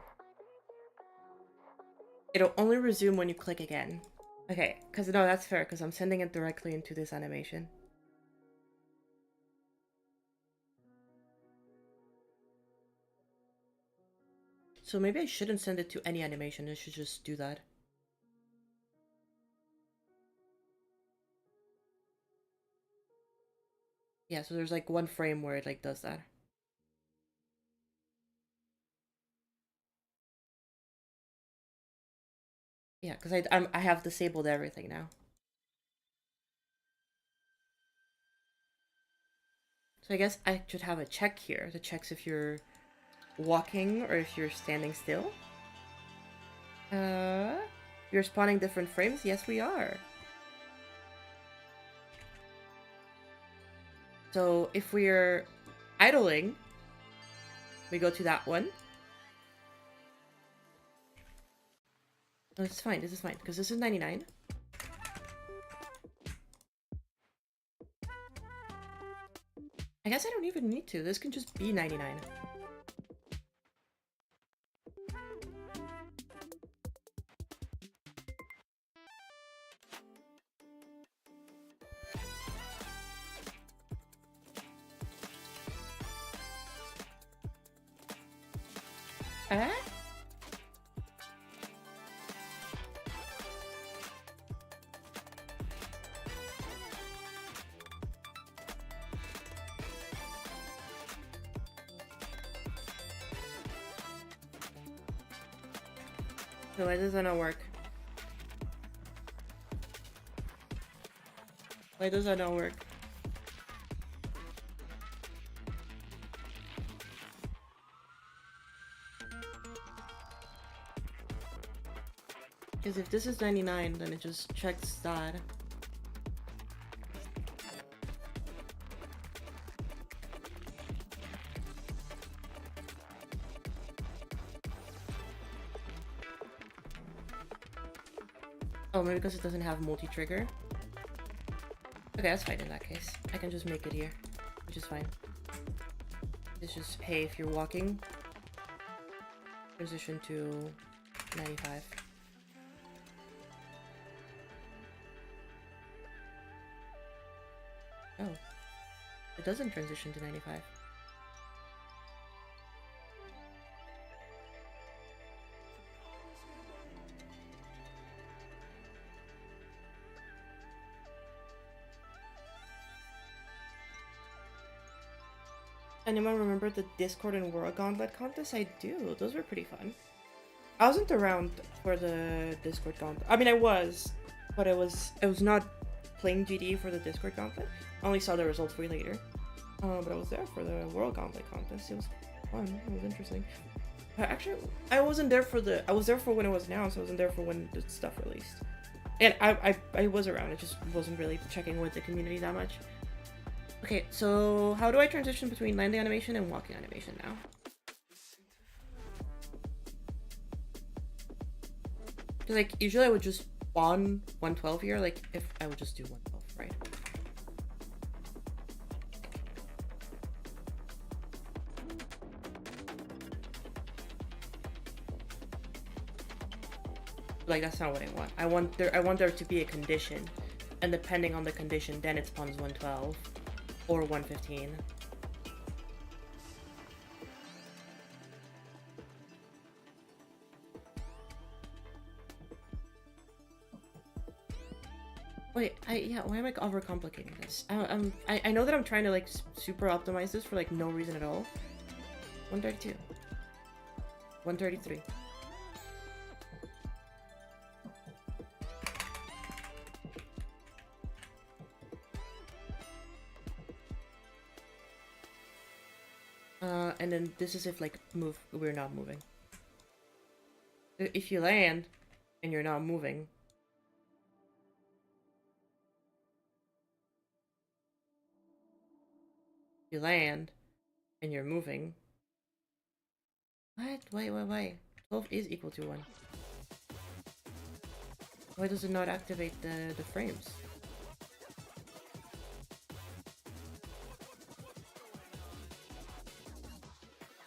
It'll only resume when you click again. Okay, because no, that's fair, because I'm sending it directly into this animation. So maybe I shouldn't send it to any animation, I should just do that. Yeah, so there's like one frame where it like does that. Yeah, because I have disabled everything now. So I guess I should have a check here that checks if you're walking or if you're standing still. You're spawning different frames? Yes, we are. So if we're idling, we go to that one. No, this is fine, because this is 99. I guess I don't even need to. This can just be 99. So why does that not work? Why does that not work? Because if this is 99, then it just checks that. Oh, maybe because it doesn't have multi-trigger. Okay, that's fine in that case. I can just make it here, which is fine. It's just, hey, if you're walking, transition to 95. Oh, it doesn't transition to 95. Anyone remember the Discord and World Gauntlet contest? I do. Those were pretty fun. I wasn't around for the Discord Gauntlet. I mean, I was, but I was not playing GD for the Discord Gauntlet. I only saw the results way later. But I was there for the World Gauntlet contest. It was fun. It was interesting. Actually, I wasn't there for the. I was there for when it was announced. I wasn't there for when the stuff released. And I was around. I just wasn't really checking with the community that much. Okay, so how do I transition between landing animation and walking animation now? Because, like, usually I would just spawn 112 here, like, if I would just do 112, right? Like, that's not what I want. I want there to be a condition, and depending on the condition, then it spawns 112 or 115. Wait, yeah, why am I overcomplicating this? I know that I'm trying to, like, super optimize this for, like, no reason at all. 132. 133. And then this is if, like, we're not moving. If you land and you're not moving. You land and you're moving. What? Why? 12 is equal to 1. Why does it not activate the frames?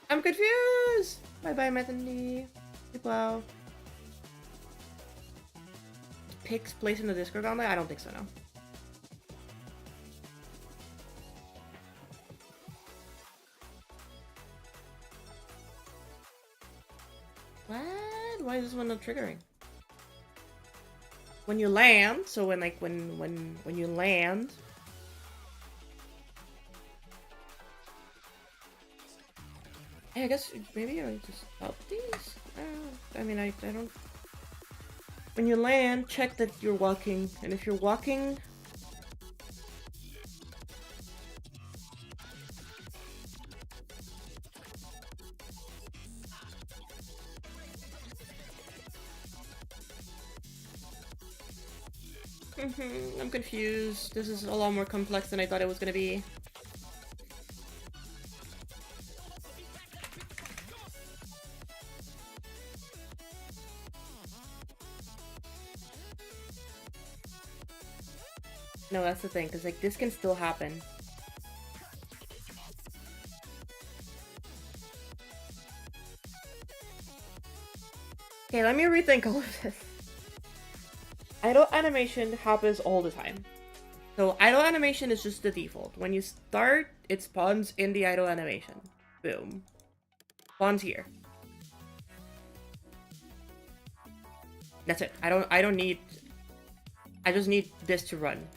I'm confused! Bye-bye, Methany. Wow. Picks place in the Discord gauntlet? I don't think so, no. What? Why is this one not triggering? When you land, so when like when you land. Hey, I guess maybe I just stop these. I mean, I don't. When you land, check that you're walking, and if you're walking. I'm confused. This is a lot more complex than I thought it was gonna be. No, that's the thing, because like this can still happen. Okay, let me rethink all of this. Idle animation happens all the time. So idle animation is just the default. When you start, it spawns in the idle animation. Boom. Spawns here. That's it. I don't need. I just need this to run.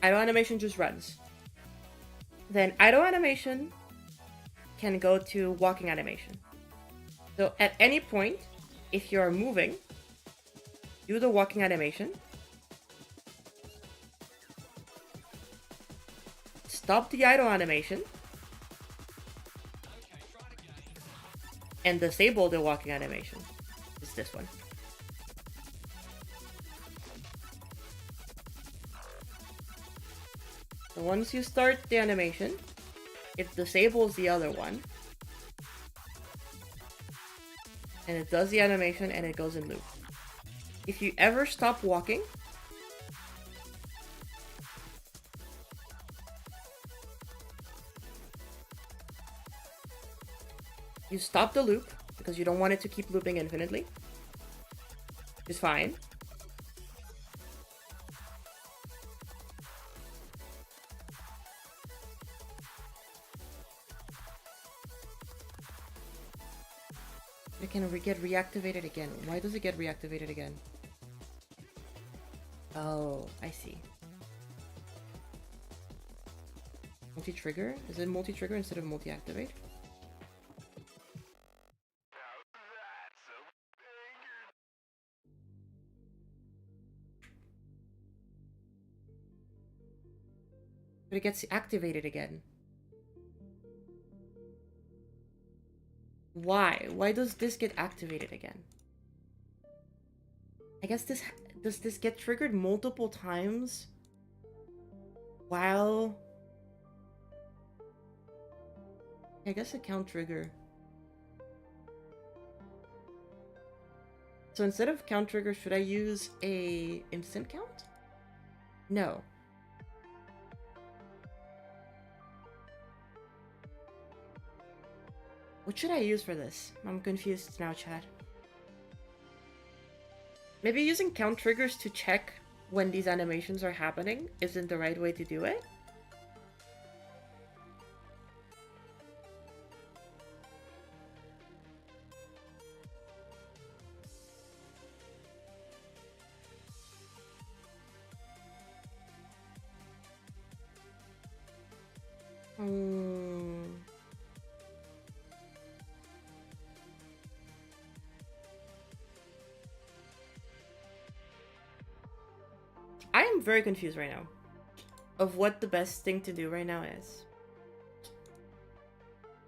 Idle animation just runs. Then idle animation can go to walking animation. So at any point, if you're moving, do the walking animation. Stop the idle animation. And disable the walking animation. It's this one. So once you start the animation, it disables the other one. and it does the animation and it goes in loop. If you ever stop walking, you stop the loop because you don't want it to keep looping infinitely. It's fine. It can get reactivated again. Why does it get reactivated again? Oh, I see. Multi-trigger? Is it multi-trigger instead of multi-activate? But it gets activated again. Why? Why does this get activated again? I guess does this get triggered multiple times while... I guess it count trigger. So instead of count trigger, should I use a instant count? No. What should I use for this? I'm confused now, chat. Maybe using count triggers to check when these animations are happening isn't the right way to do it? I am very confused right now of what the best thing to do right now is.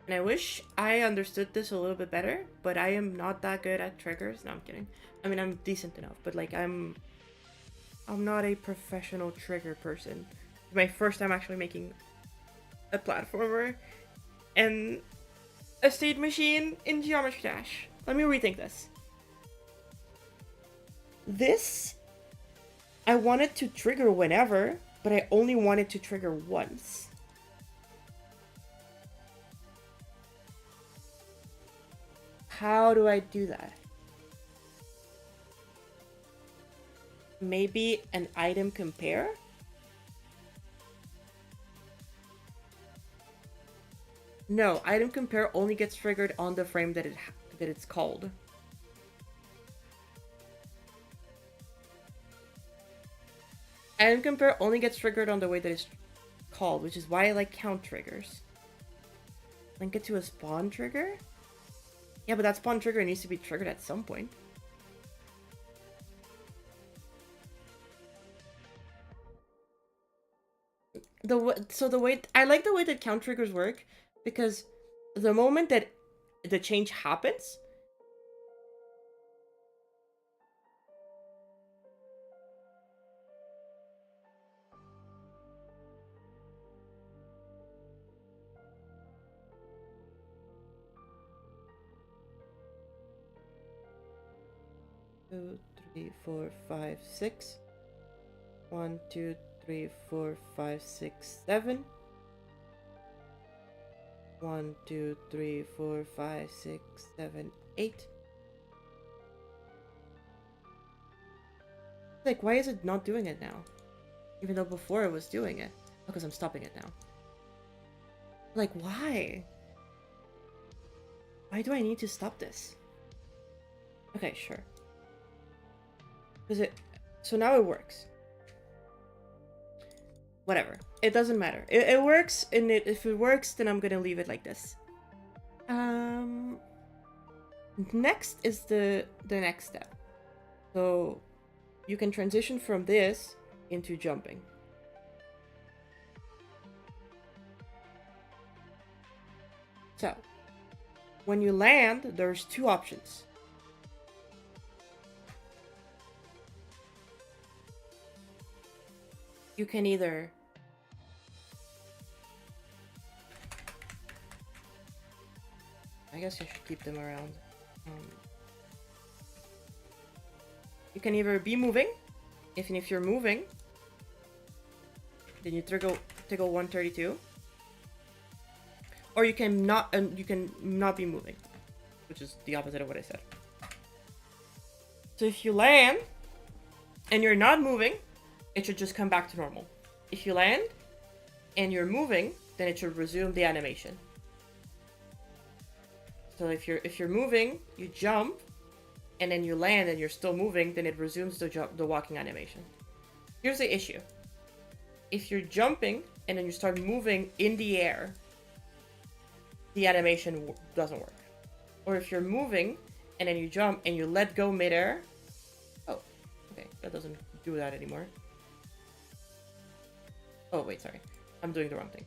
And I wish I understood this a little bit better, but I am not that good at triggers. No, I'm kidding. I mean, I'm decent enough, but like I'm not a professional trigger person. It's my first time actually making a platformer and a state machine in Geometry Dash. Let me rethink this. This, I wanted to trigger whenever, but I only wanted to trigger once. How do I do that? Maybe an item compare? No, item compare only gets triggered on the frame that it's called. Item compare only gets triggered on the way that it's called, which is why I like count triggers. Link it to a spawn trigger? Yeah, but that spawn trigger needs to be triggered at some point. I like the way that count triggers work, because the moment that the change happens, two, three, four, five, six. 1, 2, 3, 4, 5, 6, 7. 1, 2, 3, 4, 5, 6, 7, 8. Like, why is it not doing it now? Even though before it was doing it. Because I'm stopping it now. Like, why? Why do I need to stop this? Okay, sure. So now it works. Whatever. It doesn't matter. It works, and if it works, then I'm gonna leave it like this. Next is the next step. So you can transition from this into jumping. So when you land, there's two options. You can either I guess I should keep them around. You can either be moving, if you're moving, then you trigger 132, or you can not be moving, which is the opposite of what I said. So if you land and you're not moving, it should just come back to normal. If you land and you're moving, then it should resume the animation. So if you're moving, you jump, and then you land and you're still moving, then it resumes the walking animation. Here's the issue. If you're jumping and then you start moving in the air, the animation doesn't work. Or if you're moving and then you jump and you let go midair, oh, okay, that doesn't do that anymore. Oh, wait, sorry. I'm doing the wrong thing.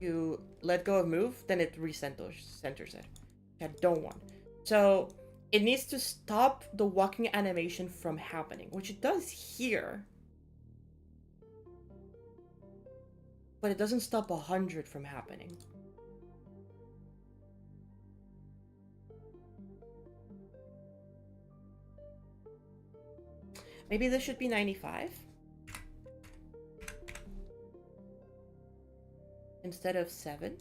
You let go of move, then it centers it. I don't want. So it needs to stop the walking animation from happening, which it does here. But it doesn't stop 100 from happening. Maybe this should be 95 instead of 7.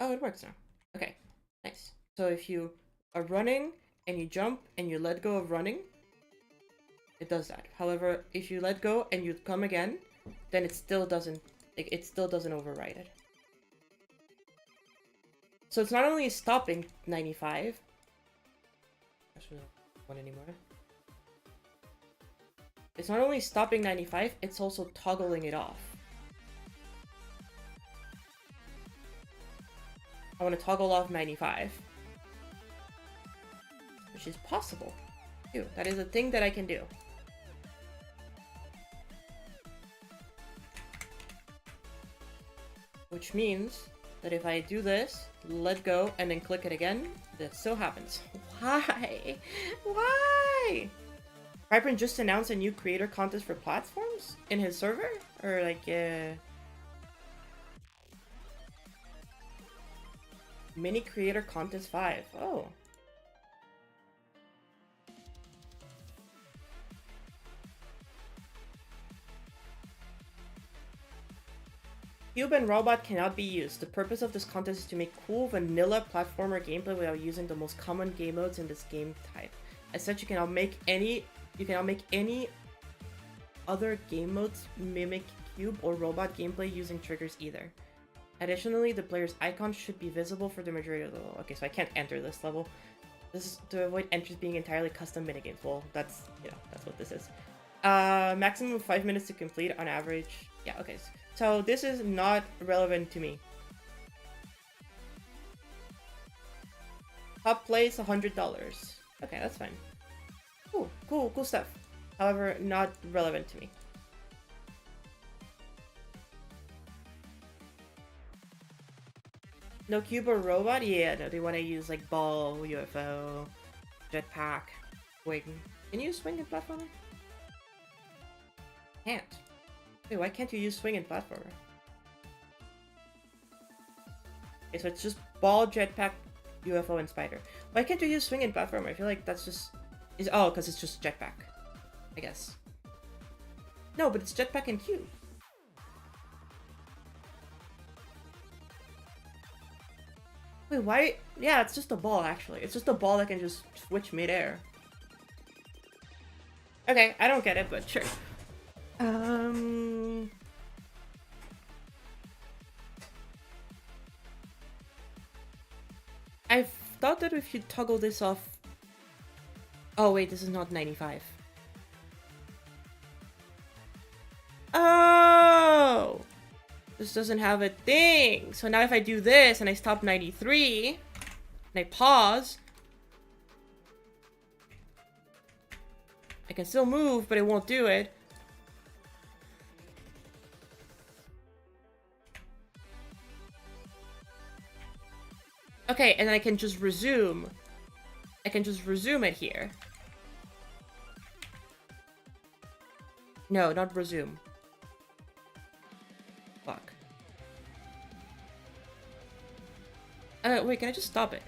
Oh, it works now. Okay, nice. So if you are running and you jump and you let go of running, it does that. However, if you let go and you come again, then it still doesn't override it. So it's not only stopping 95. Actually, not one anymore. It's not only stopping 95, it's also toggling it off. I want to toggle off 95. Which is possible, too. That is a thing that I can do. Which means that if I do this, let go, and then click it again, that still happens. Why? Why? Vibrant just announced a new creator contest for platforms in his server? Or like, Mini Creator Contest 5. Oh. Cube and Robot cannot be used. The purpose of this contest is to make cool vanilla platformer gameplay without using the most common game modes in this game type. As such, you cannot make any other game modes mimic Cube or Robot gameplay using triggers either. Additionally, the player's icon should be visible for the majority of the level. Okay, so I can't enter this level. This is to avoid entries being entirely custom minigames. Well, that's what this is. Maximum 5 minutes to complete on average. Yeah, okay. So this is not relevant to me. Top place, $100. Okay, that's fine. Cool stuff. However, not relevant to me. No Cube or Robot? Yeah, no, they want to use like ball, UFO, jetpack, swing. Can you use swing in platformer? Can't. Wait, why can't you use swing in platformer? Okay, so it's just ball, jetpack, UFO, and spider. Why can't you use swing in platformer? I feel like that's just... Oh, because it's just jetpack. I guess. No, but it's jetpack and cube. Wait, why? Yeah, it's just a ball, actually. It's just a ball that can just switch midair. Okay, I don't get it, but sure. I thought that if you toggle this off... Oh, wait, this is not 95. Oh! This doesn't have a thing. So now if I do this and I stop 93 and I pause, I can still move, but it won't do it. Okay, and I can just resume. I can just resume it here. No, not resume. Fuck. Wait, can I just stop it?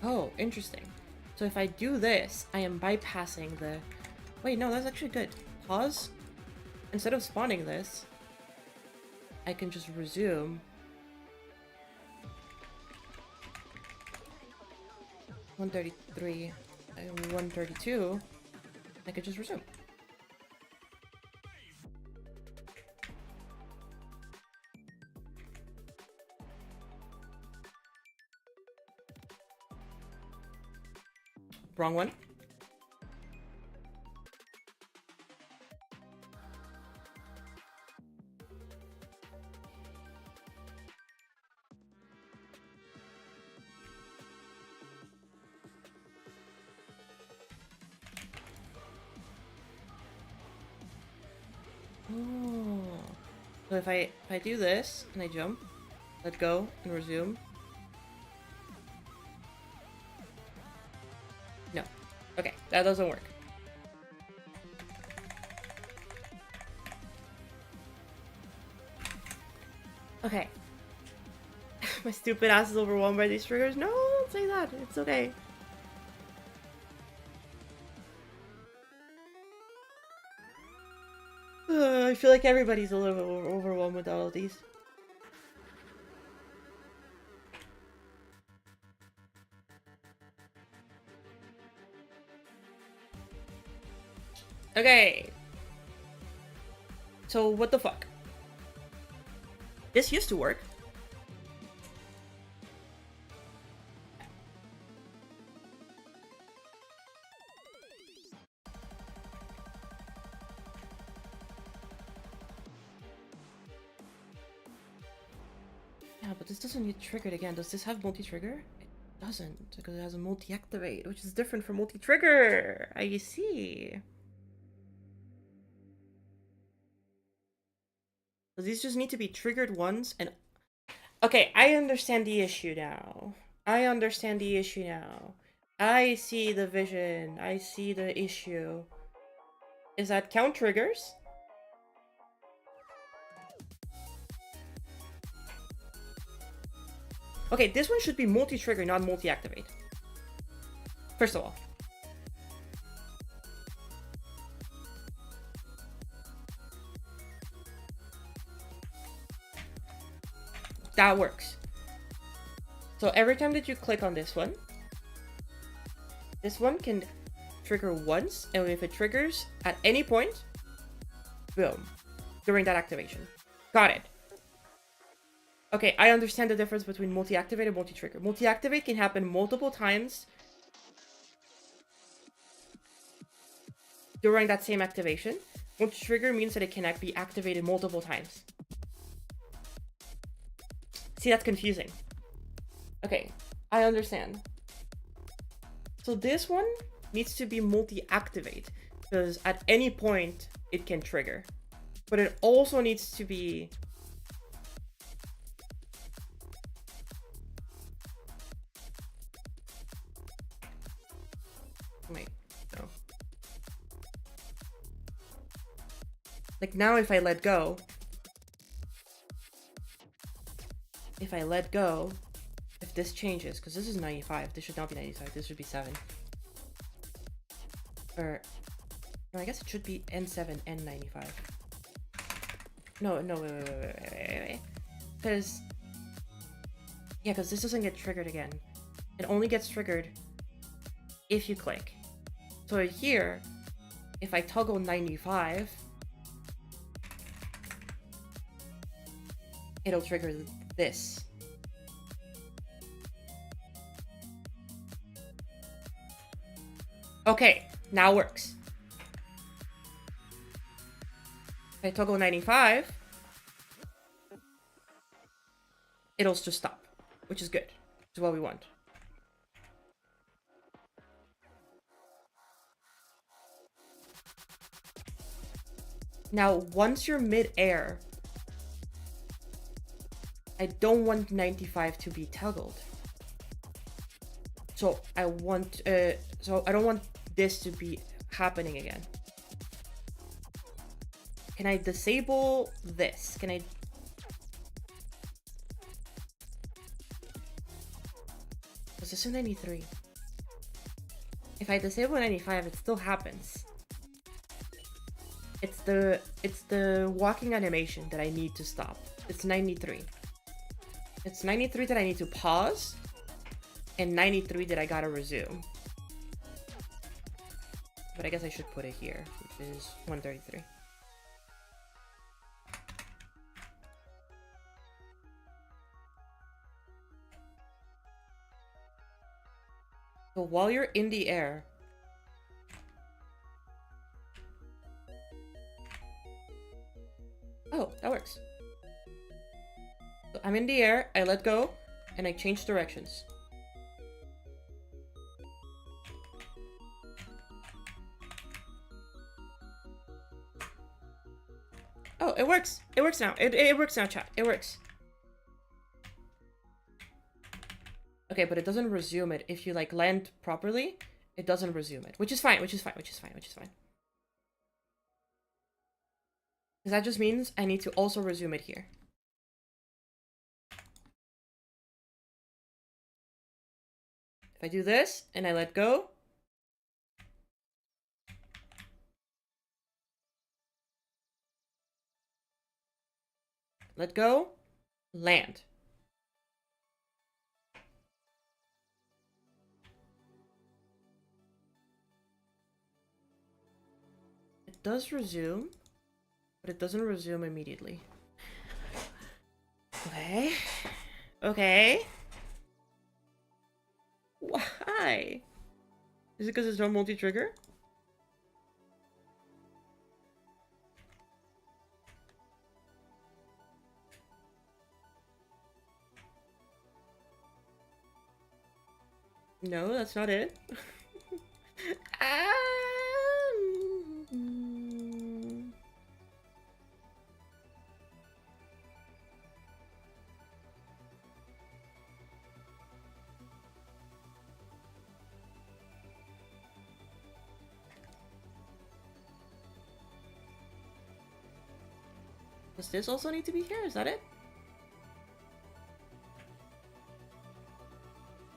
Oh, interesting. So if I do this, I am bypassing the... Wait, no, that's actually good. Pause. Instead of spawning this, I can just resume. 133 and 132. I could just resume. Wrong one. Oh. So if I do this and I jump, let go and resume. No. Okay, that doesn't work. Okay. My stupid ass is overwhelmed by these triggers. No, don't say that. It's okay. I feel like everybody's a little bit overwhelmed with all of these. Okay. So what the fuck? This used to work. Yeah, but this doesn't get triggered again. Does this have multi-trigger? It doesn't, because it has a multi-activate, which is different from multi-trigger. I see. So these just need to be triggered once and... Okay, I understand the issue now. I understand the issue now. I see the vision. I see the issue. Is that count triggers? Okay, this one should be multi-trigger, not multi-activate. First of all. That works. So every time that you click on this one can trigger once, and if it triggers at any point, boom, during that activation. Got it. Okay, I understand the difference between multi-activate and multi-trigger. Multi-activate can happen multiple times during that same activation. Multi-trigger means that it can be activated multiple times. See, that's confusing. Okay, I understand. So this one needs to be multi-activate, because at any point it can trigger. But it also needs to be... Wait, no. Like now if I let go... If this changes, because this is 95, this should not be 95, this should be 7. Or, no, I guess it should be N7 and 95. No, wait. Because, yeah, because this doesn't get triggered again. It only gets triggered if you click. So here, if I toggle 95, it'll trigger this. Okay, now works. If I toggle 95, it'll just stop, which is good. Which is what we want. Now, once you're mid-air, I don't want 95 to be toggled. So I want, so I don't want this to be happening again. Can I disable this? Can I? Was this a 93? If I disable 95, it still happens. It's the walking animation that I need to stop. It's 93. It's 93 that I need to pause, and 93 that I gotta resume. But I guess I should put it here, which is 133. So while you're in the air, oh, that works. So I'm in the air, I let go, and I change directions. Oh, it works. It works now. It works now, chat. It works. Okay, but it doesn't resume it. If you like land properly, it doesn't resume it, which is fine, which is fine, which is fine, which is fine. Because that just means I need to also resume it here. If I do this and I let go, let go, land. It does resume, but it doesn't resume immediately. Okay. Okay. Why? Is it because it's not multi-trigger? No, that's not it. Does this also need to be here? Is that it?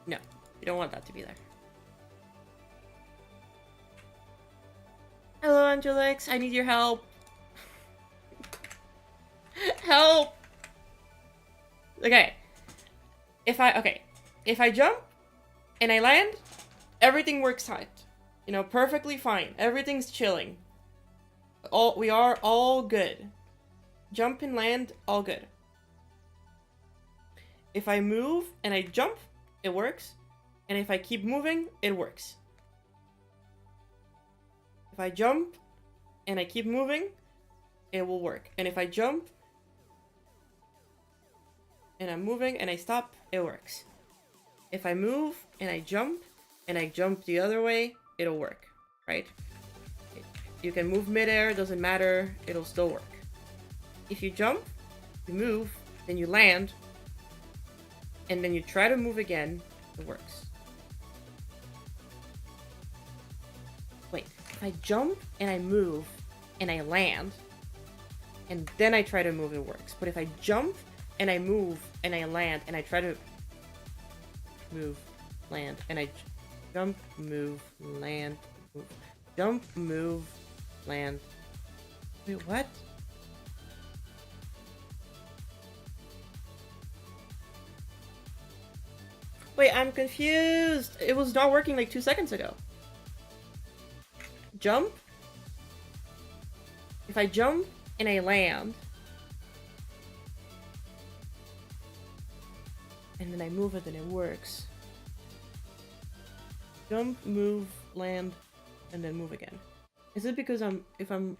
No, you don't want that to be there. Hello, Angelix. I need your help. Help! Okay. If I jump and I land, everything works tight. You know, perfectly fine. Everything's chilling. We are all good. Jump and land, all good. If I move and I jump, it works. And if I keep moving, it works. If I jump and I keep moving, it will work. And if I jump and I'm moving and I stop, it works. If I move and I jump the other way, it'll work, right? You can move midair, doesn't matter, it'll still work. If you jump, you move, then you land, and then you try to move again, it works. Wait, if I jump and I move and I land, and then I try to move, it works. But if I jump and I move and I land and I try to move, land, and I jump, move, land, move, jump, move, land. Wait, what? Wait, I'm confused. It was not working like 2 seconds ago. Jump. If I jump and I land, and then I move it, then it works. Jump, move, land, and then move again. Is it because Wait,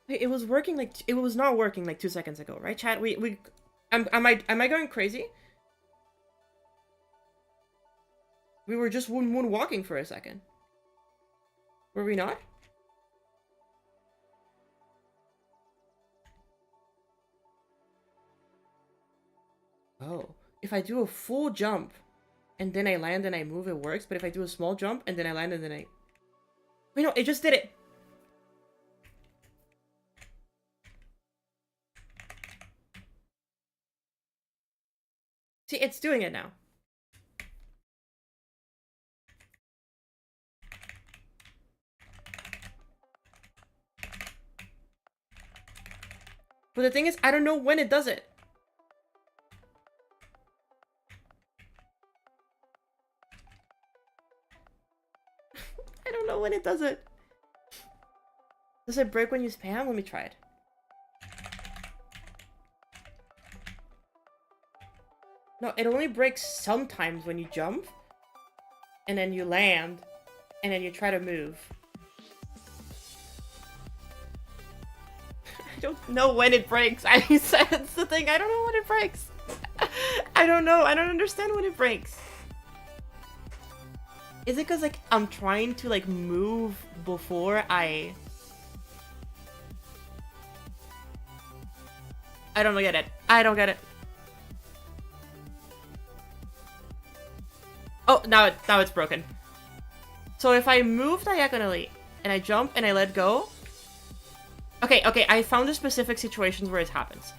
it was working like, it was not working like 2 seconds ago, right, chat? Am I going crazy? We were just moonwalking for a second. Were we not? Oh. If I do a full jump and then I land and I move, it works. But if I do a small jump and then I land and then I... Wait, no, it just did it. See, it's doing it now. But the thing is, I don't know when it does it. I don't know when it does it. Does it break when you spam? Let me try it. No, it only breaks sometimes when you jump. And then you land. And then you try to move. I don't know when it breaks. That's the thing. I don't know when it breaks. I don't know. I don't understand when it breaks. Is it because, like, I'm trying to, like, move before I don't get it. I don't get it. Oh, now it's broken. So if I move diagonally and I jump and I let go. Okay, I found the specific situations where it happens.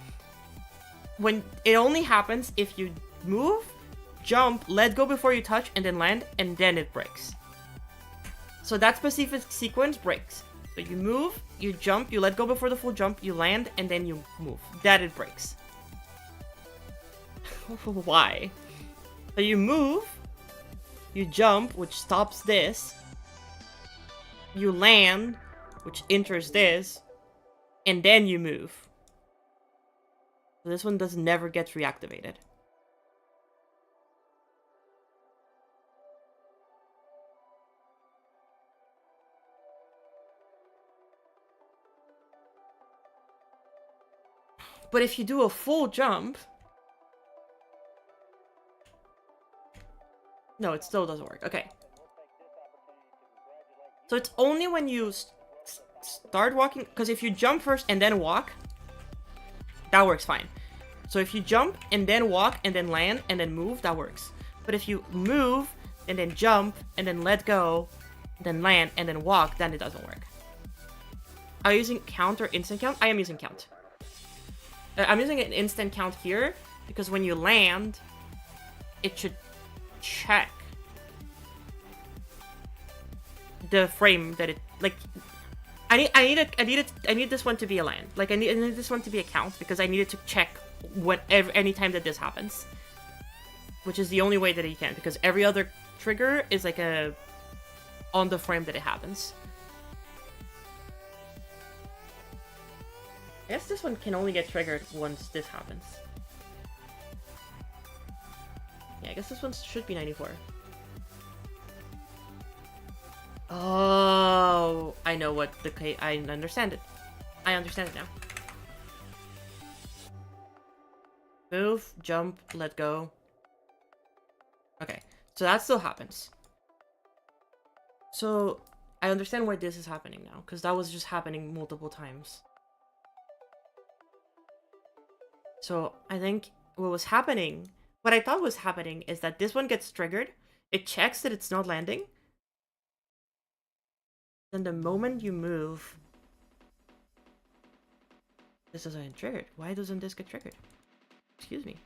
When it only happens if you move, jump, let go before you touch, and then land, and then it breaks. So that specific sequence breaks. So you move, you jump, you let go before the full jump, you land, and then you move. That it breaks. Why? So you move, you jump, which stops this, you land, which enters this, and then you move. So this one never gets reactivated. But if you do a full jump... No, it still doesn't work. Okay. So it's only when you start walking... Because if you jump first and then walk, that works fine. So if you jump and then walk and then land and then move, that works. But if you move and then jump and then let go, then land and then walk, then it doesn't work. Are you using count or instant count? I am using count. I'm using an instant count here because when you land, it should check the frame that it, like, I need this one to be a land. Like, I need this one to be a count because I needed to check anytime that this happens, which is the only way that it can, because every other trigger is like on the frame that it happens. I guess this one can only get triggered once this happens. Yeah, I guess this one should be 94. Oh, I know what the I understand it. I understand it now. Move, jump, let go. Okay, so that still happens. So I understand why this is happening now, because that was just happening multiple times. So I think what I thought was happening is that this one gets triggered. It checks that it's not landing. Then the moment you move, this doesn't get triggered. Why doesn't this get triggered? Excuse me.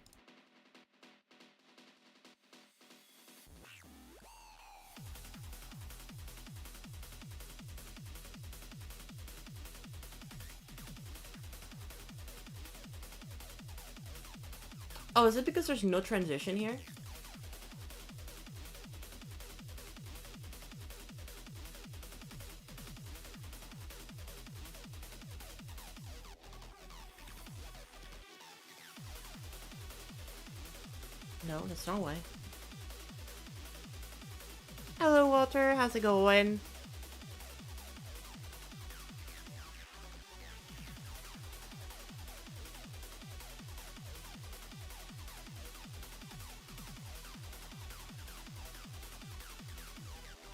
Oh, is it because there's no transition here? No, that's not why. Hello, Walter. How's it going?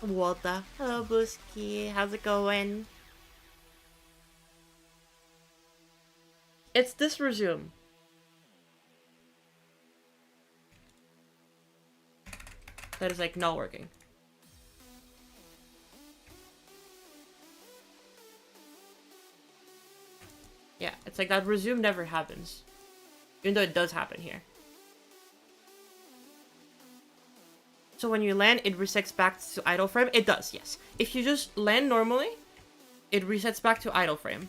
Walter. Hello, Busky. How's it going? It's this resume. that is like not working. Yeah, it's like that resume never happens. Even though it does happen here. So when you land, it resets back to idle frame? It does, yes. If you just land normally, it resets back to idle frame.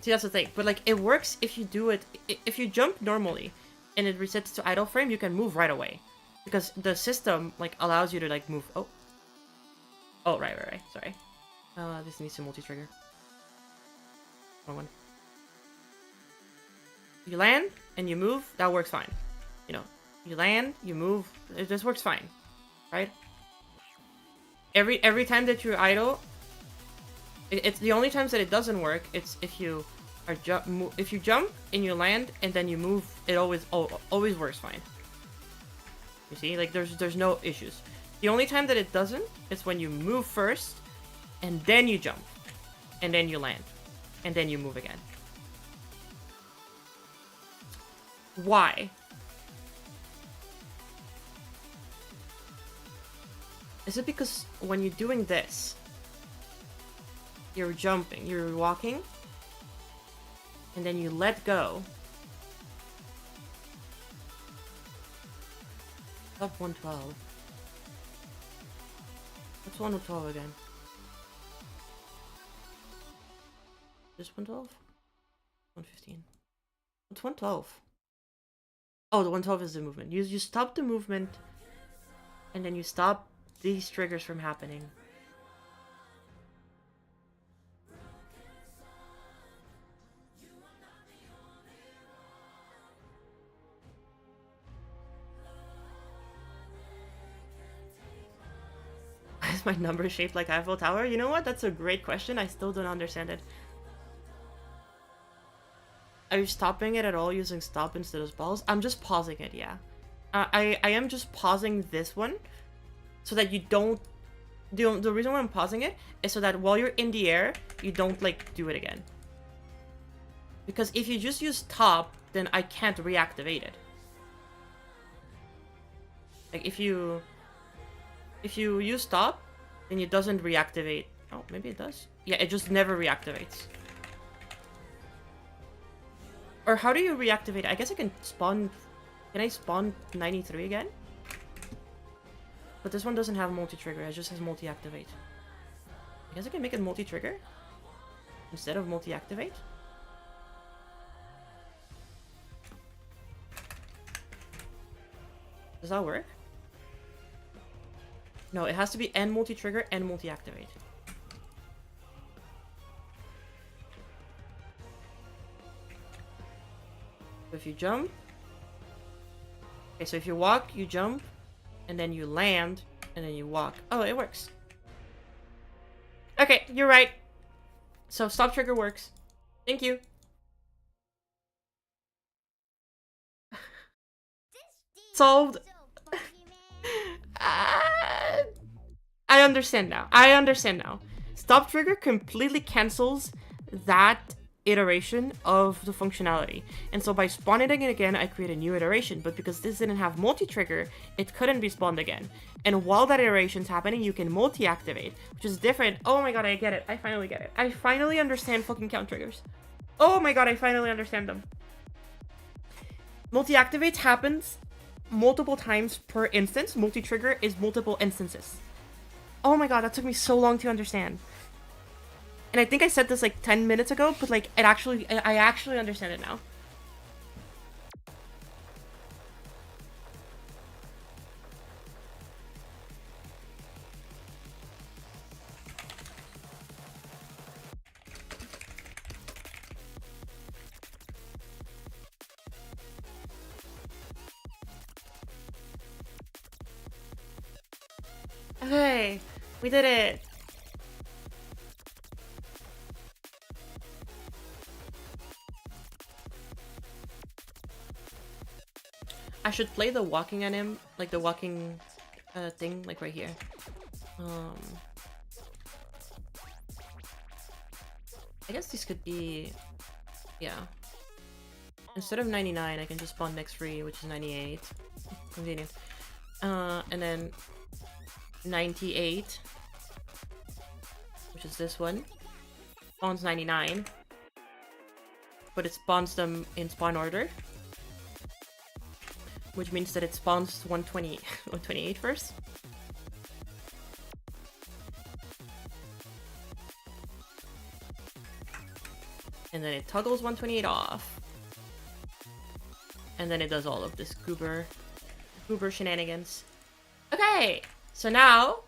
See, that's the thing. But, like, it works if you do it... If you jump normally and it resets to idle frame, you can move right away. Because the system, like, allows you to, like, move... Oh. Oh, right. Sorry. This needs to multi-trigger. Wrong one. You land and you move, that works fine. You know, you land, you move, it just works fine, right? Every time that you're idle, it's the only times that it doesn't work. It's if you are if you jump and you land and then you move, it always works fine. You see, like there's no issues. The only time that it doesn't is when you move first, and then you jump, and then you land, and then you move again. Why? Is it because when you're doing this, you're jumping, you're walking, and then you let go? Up 112. What's 112 again? This 112? 115. What's 112? Oh, the 112 is the movement. You stop the movement, and then you stop these triggers from happening. Why is my number shaped like Eiffel Tower? You know what? That's a great question. I still don't understand it. Are you stopping it at all using stop instead of balls? I'm just pausing it, yeah. I am just pausing this one so that you don't... The reason why I'm pausing it is so that while you're in the air, you don't, like, do it again. Because if you just use top, then I can't reactivate it. Like, if you use stop, then it doesn't reactivate. Oh, maybe it does? Yeah, it just never reactivates. Or how do you reactivate? I guess I can spawn... Can I spawn 93 again? But this one doesn't have multi-trigger. It just has multi-activate. I guess I can make it multi-trigger instead of multi-activate. Does that work? No, it has to be and multi-trigger and multi-activate. So if you jump... Okay, so if you walk, you jump, and then you land, and then you walk. Oh, it works. Okay, you're right. So stop trigger works. Thank you. Solved. I understand now. I understand now. Stop trigger completely cancels that iteration of the functionality. And so by spawning it again, I create a new iteration. But because this didn't have multi-trigger, it couldn't be spawned again. And while that iteration's happening, you can multi-activate, which is different. Oh my god, I get it. I finally get it. I finally understand fucking count triggers. Oh my god, I finally understand them. Multi-activate happens multiple times per instance. Multi-trigger is multiple instances. Oh my god, that took me so long to understand. And I think I said this like 10 minutes ago, but like I actually understand it now. Okay, we did it. I should play the walking anim, like the walking thing, like right here. I guess this could be, yeah. Instead of 99, I can just spawn next free, which is 98. continue. And then 98, which is this one, spawns 99, but it spawns them in spawn order, which means that it spawns 120, 128 first. And then it toggles 128 off. And then it does all of this goober shenanigans. Okay, so now,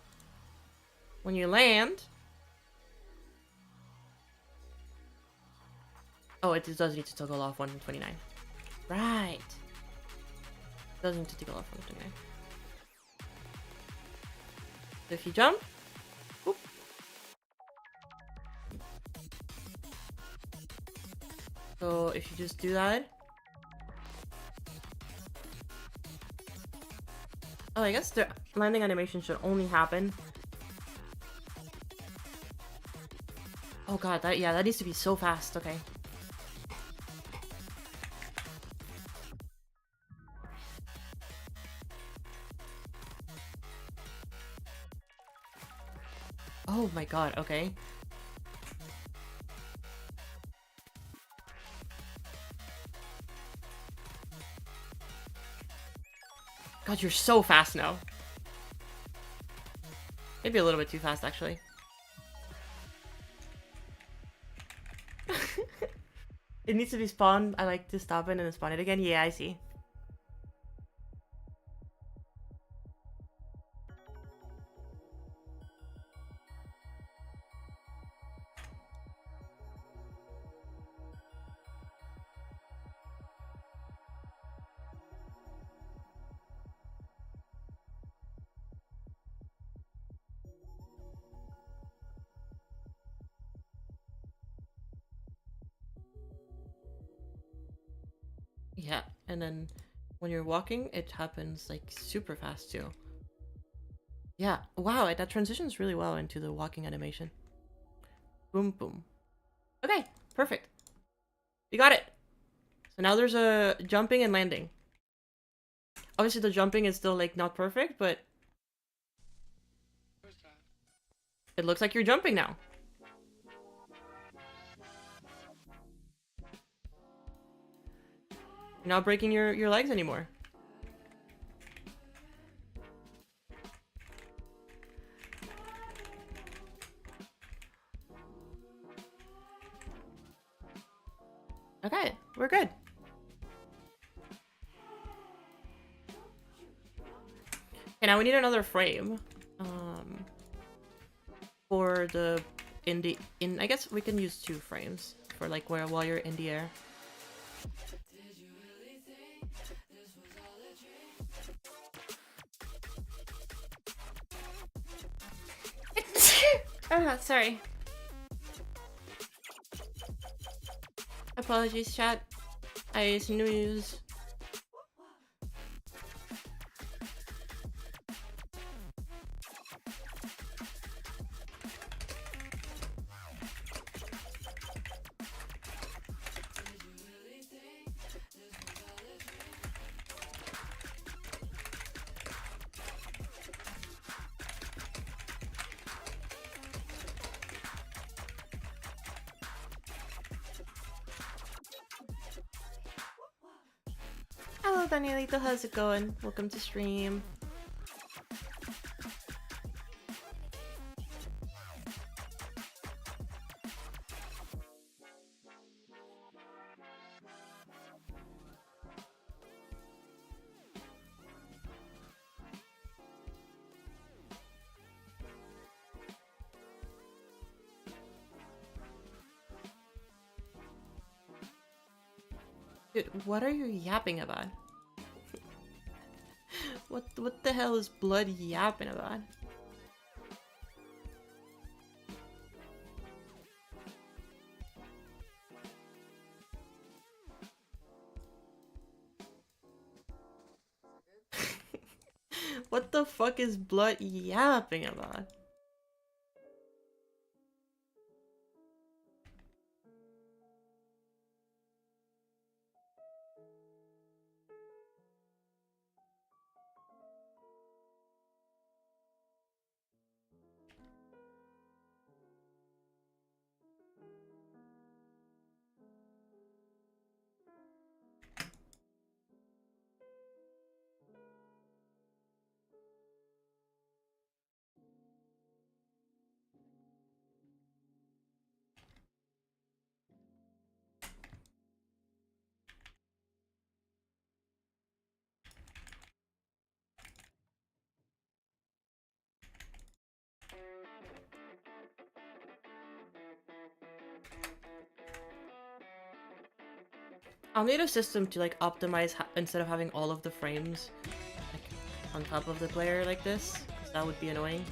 when you land... Oh, it does need to toggle off 129. Right. It does need to toggle off 129. So if you jump... Whoop. So if you just do that... Oh, I guess the landing animation should only happen... Oh god, that needs to be so fast, okay. Oh my god, okay. God, you're so fast now. Maybe a little bit too fast, actually. It needs to be spawned. I like to stop it and then spawn it again. Yeah, I see. Yeah, and then when you're walking, it happens like super fast too. Yeah, wow, that transitions really well into the walking animation. Boom, boom. Okay, perfect. You got it. So now there's a jumping and landing. Obviously the jumping is still like not perfect, but it looks like you're jumping now. You're not breaking your legs anymore. Okay, we're good. Okay, now we need another frame. For the I guess we can use 2 frames for like while you're in the air. Oh, sorry. Apologies, chat. I snooze. Hello, Danielito. How's it going? Welcome to stream. Dude, what are you yapping about? What the hell is blood yapping about? What the fuck is blood yapping about? I'll need a system to like optimize instead of having all of the frames like on top of the player like this, because that would be annoying.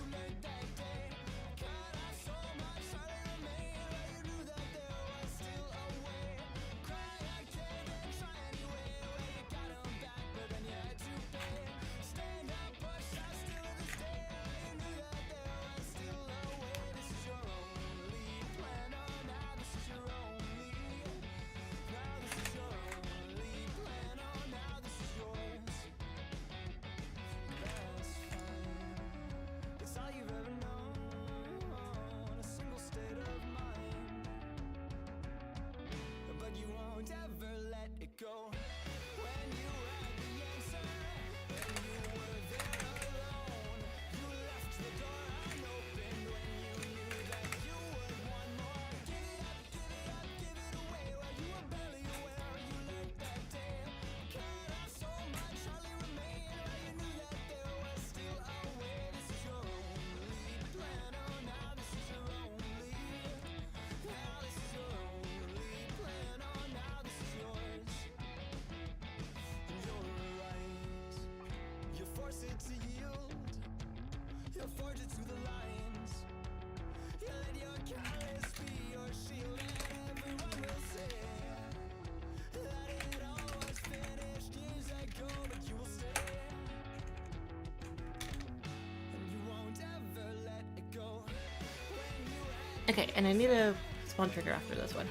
Okay, and I need a spawn trigger after this one.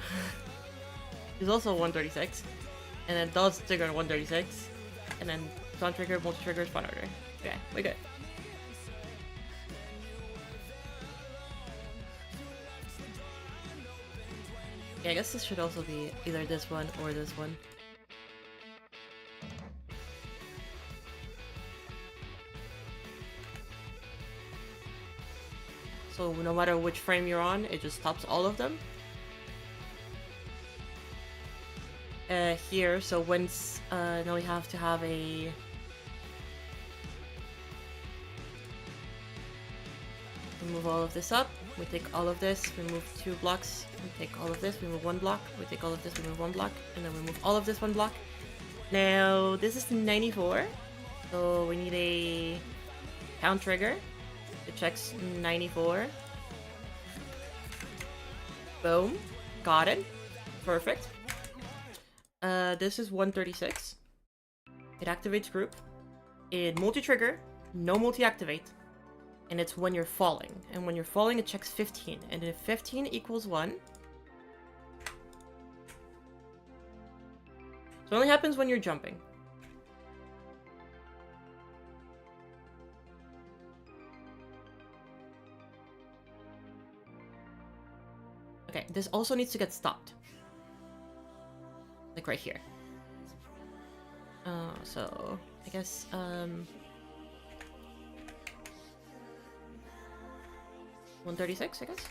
It's also 136, and then does trigger 136, and then spawn trigger, multi-trigger, spawn order. Okay, we good. Yeah, I guess this should also be either this one or this one. So no matter which frame you're on, it just stops all of them. Here, so once, now we have to have a... We move all of this up, we take all of this, we move 2 blocks, we take all of this, we move 1 block, we take all of this, we move 1 block, and then we move all of this 1 block. Now, this is 94, so we need a count trigger. It checks 94. Boom. Got it. Perfect. This is 136. It activates group. It multi-trigger, no multi-activate. And it's when you're falling. And when you're falling, it checks 15. And if 15 equals 1... So it only happens when you're jumping. Okay, this also needs to get stopped. Like right here. So I guess 136, I guess.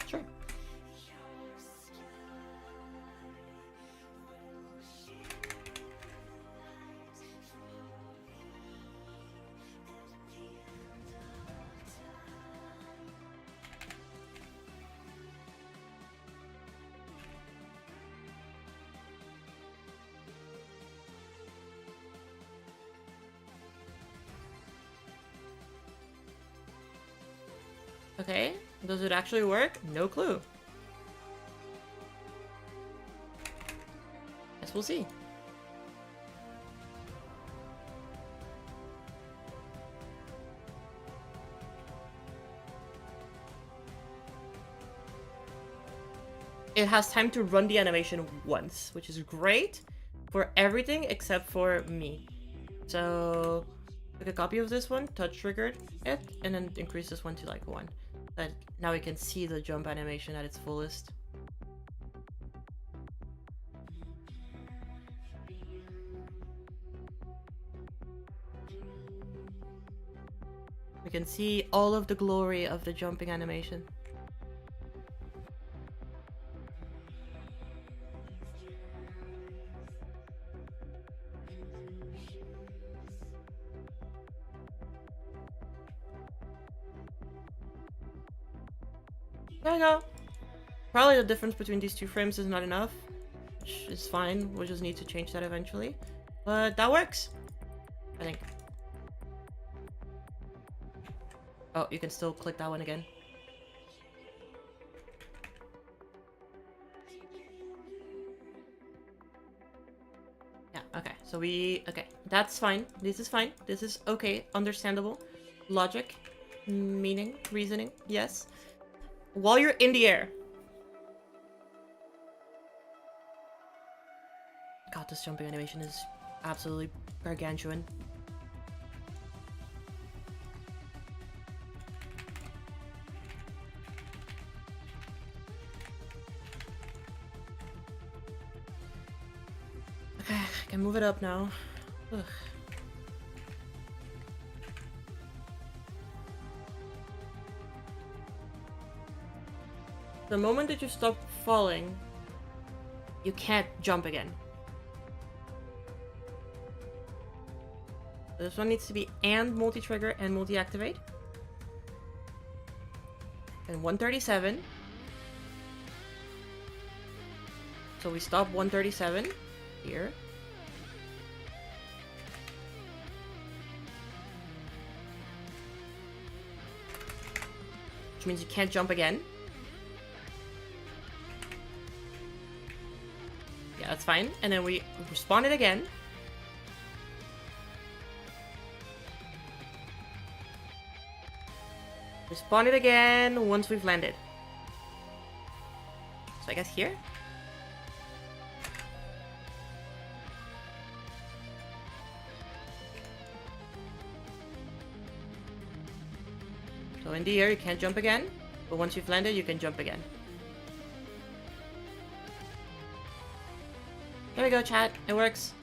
Sure. Okay, does it actually work? No clue. Guess we'll see. It has time to run the animation once, which is great for everything except for me. So, take a copy of this one, touch triggered it, and then increase this one to like 1. But now we can see the jump animation at its fullest. We can see all of the glory of the jumping animation. There you go. Probably the difference between these 2 frames is not enough. which is fine. We'll just need to change that eventually. But that works, I think. Oh, you can still click that one again. Yeah, okay. So okay, that's fine. This is fine. This is okay, understandable. Logic, meaning, reasoning, yes. While you're in the air. God, this jumping animation is absolutely gargantuan. Okay, I can move it up now. Ugh. The moment that you stop falling, you can't jump again. This one needs to be and multi-trigger and multi-activate. And 137. So we stop 137 here. Which means you can't jump again. Yeah, that's fine. And then we respawn it again. Respawn it again once we've landed. So I guess here? So in the air you can't jump again, but once you've landed you can jump again. There we go, chat. It works.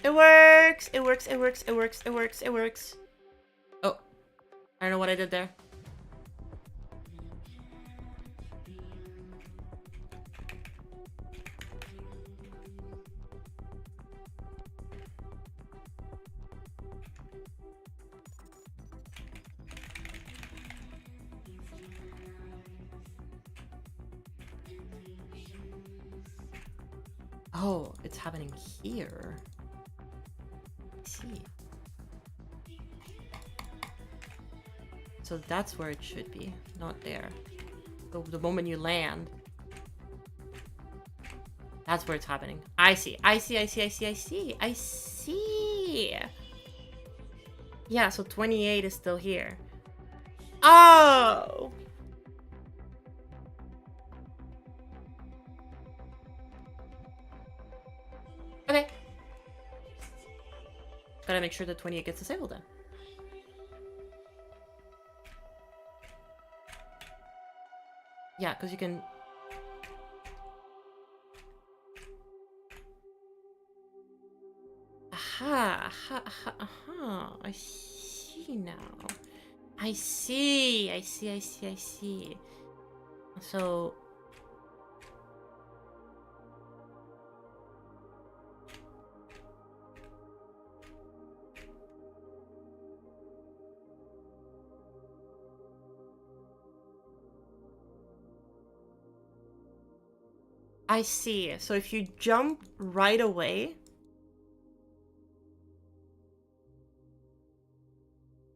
It works! It works, it works, it works, it works, it works. Oh. I don't know what I did there. Oh, it's happening here. See. So that's where it should be, not there. So the moment you land, that's where it's happening. I see. I see, I see, I see, I see. I see. Yeah, so 28 is still here. Oh! Okay. Gotta make sure that 28 gets disabled then. Yeah, because you can... Aha, aha, aha, aha. I see now. I see, I see, I see, I see. So... I see. So if you jump right away,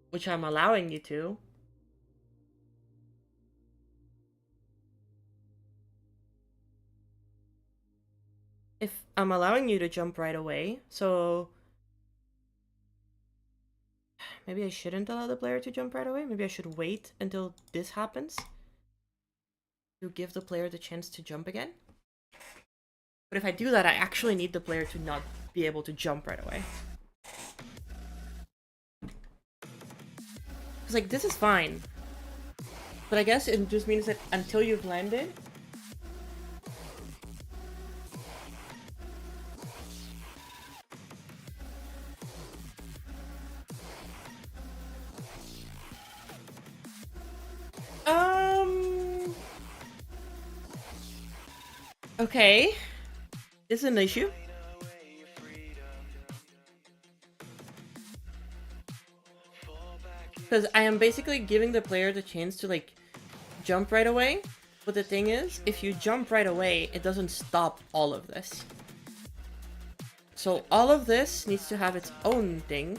which I'm allowing you to, if I'm allowing you to jump right away, so maybe I shouldn't allow the player to jump right away. Maybe I should wait until this happens to give the player the chance to jump again. But if I do that, I actually need the player to not be able to jump right away. Because, like, this is fine. But I guess it just means that until you've landed... Okay. This is an issue. Because I am basically giving the player the chance to, like, jump right away. But the thing is, if you jump right away, it doesn't stop all of this. So all of this needs to have its own thing.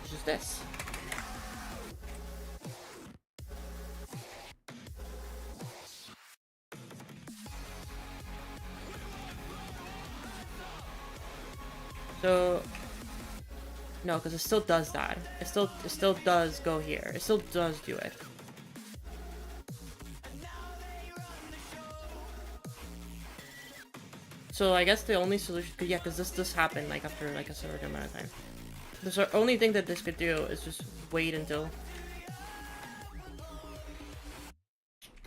Which is this. So no, because it still does that. It still does go here. It still does do it. So I guess the only solution, yeah, because this happened like after like a certain amount of time. The only thing that this could do is just wait until.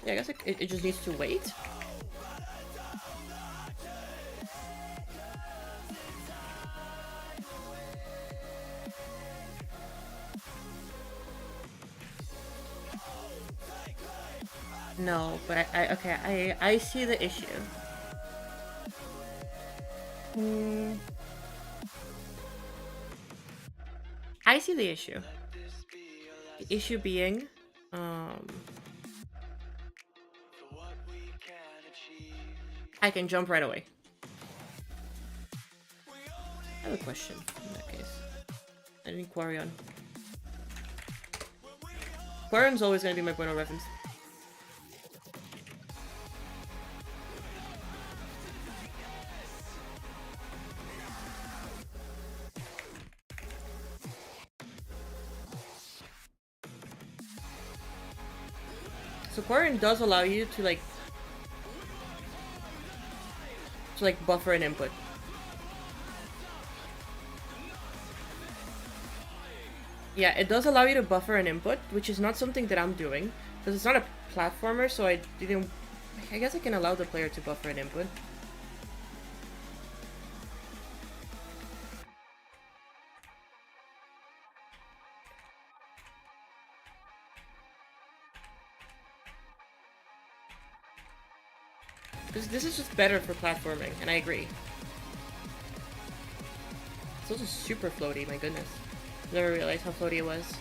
Yeah, I guess it just needs to wait. No, but I see the issue. I see the issue. The issue being, I can jump right away. I have a question in that case. I need Quarion. Quarion's always gonna be my point of reference. So Quarion does allow you to like buffer an input. Yeah, it does allow you to buffer an input, which is not something that I'm doing because it's not a platformer. So I guess I can allow the player to buffer an input. This is just better for platforming, and I agree. It's also super floaty, my goodness. Never realized how floaty it was.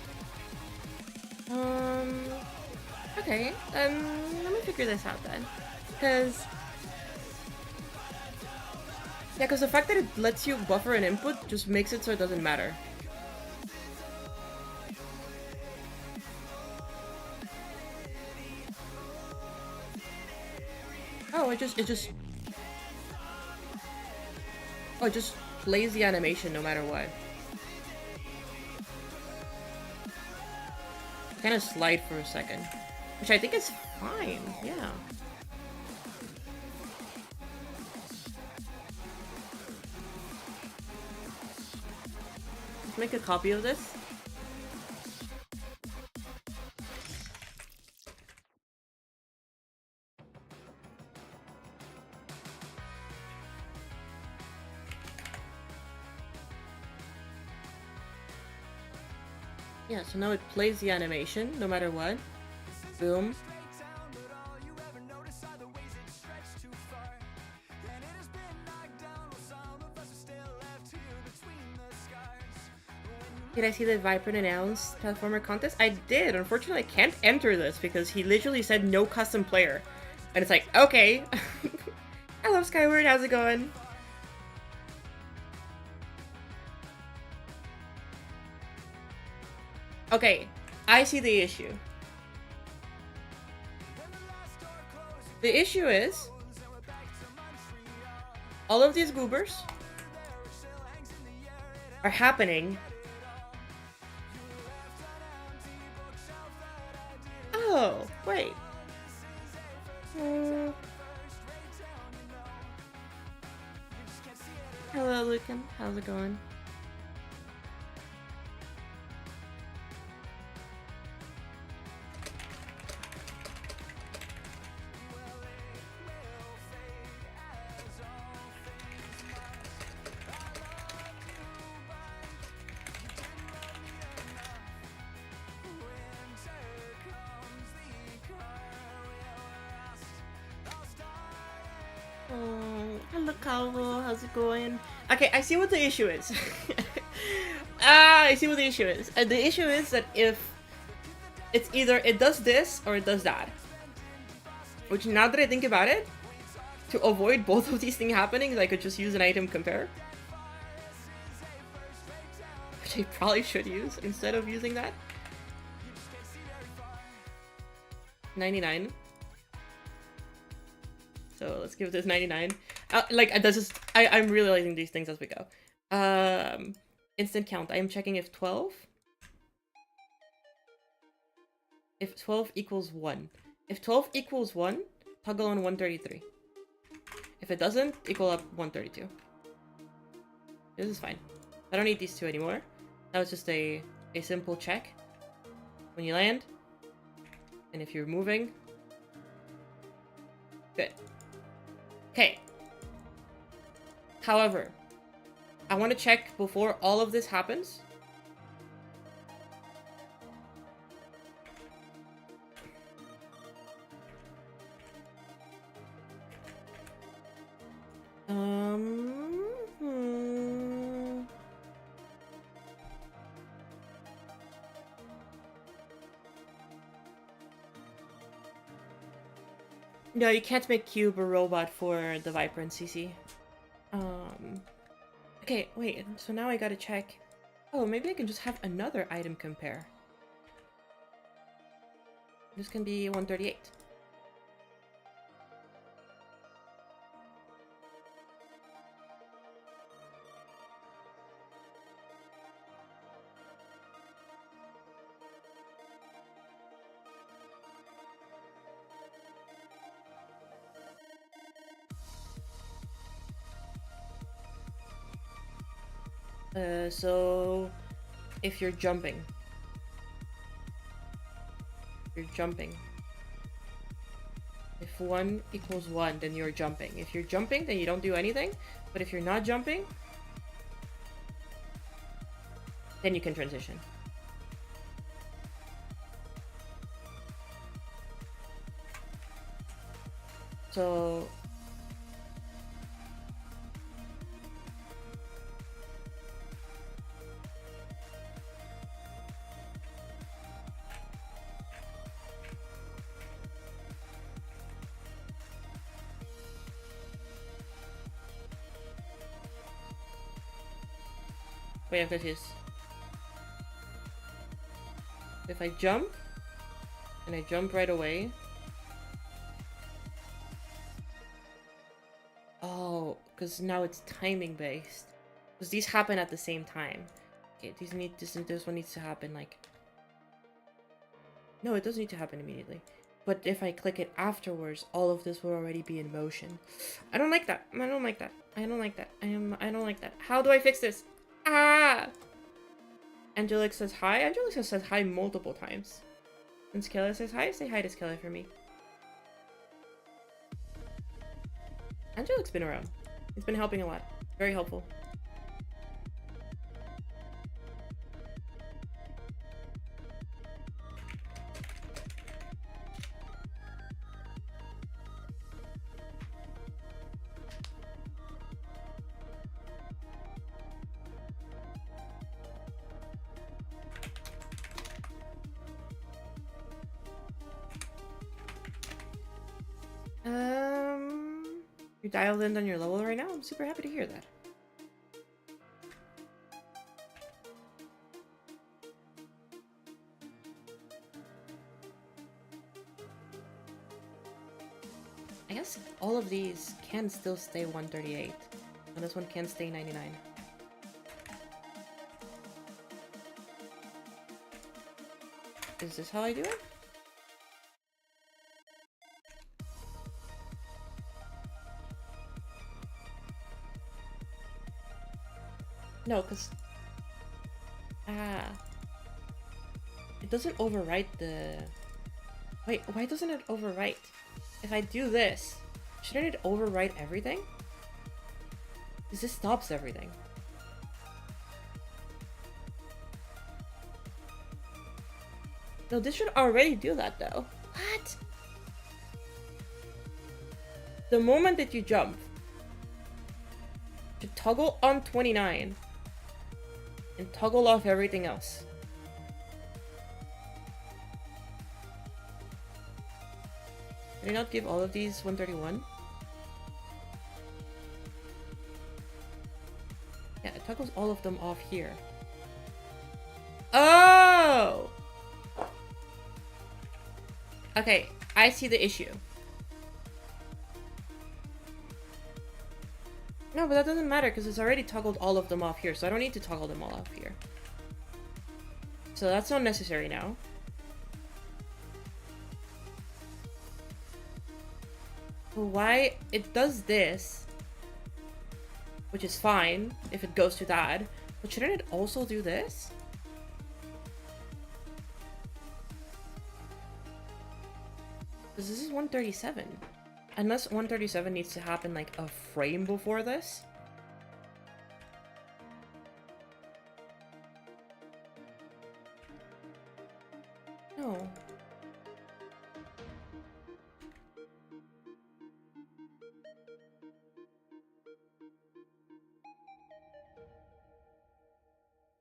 Okay, let me figure this out then. Because the fact that it lets you buffer an input just makes it so it doesn't matter. Oh, it just plays the animation no matter what. Kind of slide for a second, which I think is fine. Yeah. Let's make a copy of this. Yeah, so now it plays the animation, no matter what. Boom. Did I see the Vibrant announced platformer contest? I did. Unfortunately, I can't enter this because he literally said no custom player. And it's like, okay. I love Skyward, how's it going? Okay, I see the issue. The issue is all of these goobers are happening. Oh, wait. Hello, Lucan. How's it going? Calvo, how's it going? Okay, I see what the issue is. I see what the issue is. And the issue is that if it's either it does this or it does that. Which, now that I think about it, to avoid both of these things happening, I could just use an item compare. Which I probably should use instead of using that. 99. So let's give this 99. This is I'm realizing these things as we go. Instant count. I am checking if 12. If 12 equals 1. If 12 equals 1, toggle on 133. If it doesn't, equal up 132. This is fine. I don't need these two anymore. That was just a simple check. When you land, and if you're moving. Good. Okay. However, I want to check before all of this happens. No, you can't make Cube a robot for the Viper and CC. Okay, wait, so now I gotta check. Oh, maybe I can just have another item compare. This can be 138. So if you're jumping. If 1 equals 1, then you're jumping. If you're jumping, then you don't do anything. But if you're not jumping, then you can transition. So wait, I'm confused. If I jump, and I jump right away. Oh, because now it's timing based. Because these happen at the same time. Okay, this one needs to happen like... No, it doesn't need to happen immediately. But if I click it afterwards, all of this will already be in motion. I don't like that. I don't like that. I don't like that. I don't like that. How do I fix this? Ah! Angelic says hi. Angelic says hi multiple times. And Skella says hi. Say hi to Skella for me. Angelic's been around. He's been helping a lot. Very helpful. You're dialed in on your level right now? I'm super happy to hear that. I guess all of these can still stay 138. And this one can stay 99. Is this how I do it? No, because... it doesn't overwrite the... Wait, why doesn't it overwrite? If I do this, shouldn't it overwrite everything? Because this stops everything. No, this should already do that though. What? The moment that you jump, to toggle on 29 and toggle off everything else. Did I not give all of these 131? Yeah, it toggles all of them off here. Oh! Okay, I see the issue. No, but that doesn't matter because it's already toggled all of them off here, so I don't need to toggle them all off here. So that's not necessary now. Well, why it does this, which is fine if it goes to that, but shouldn't it also do this? Because this is 137. Unless 137 needs to happen like a frame before this. No.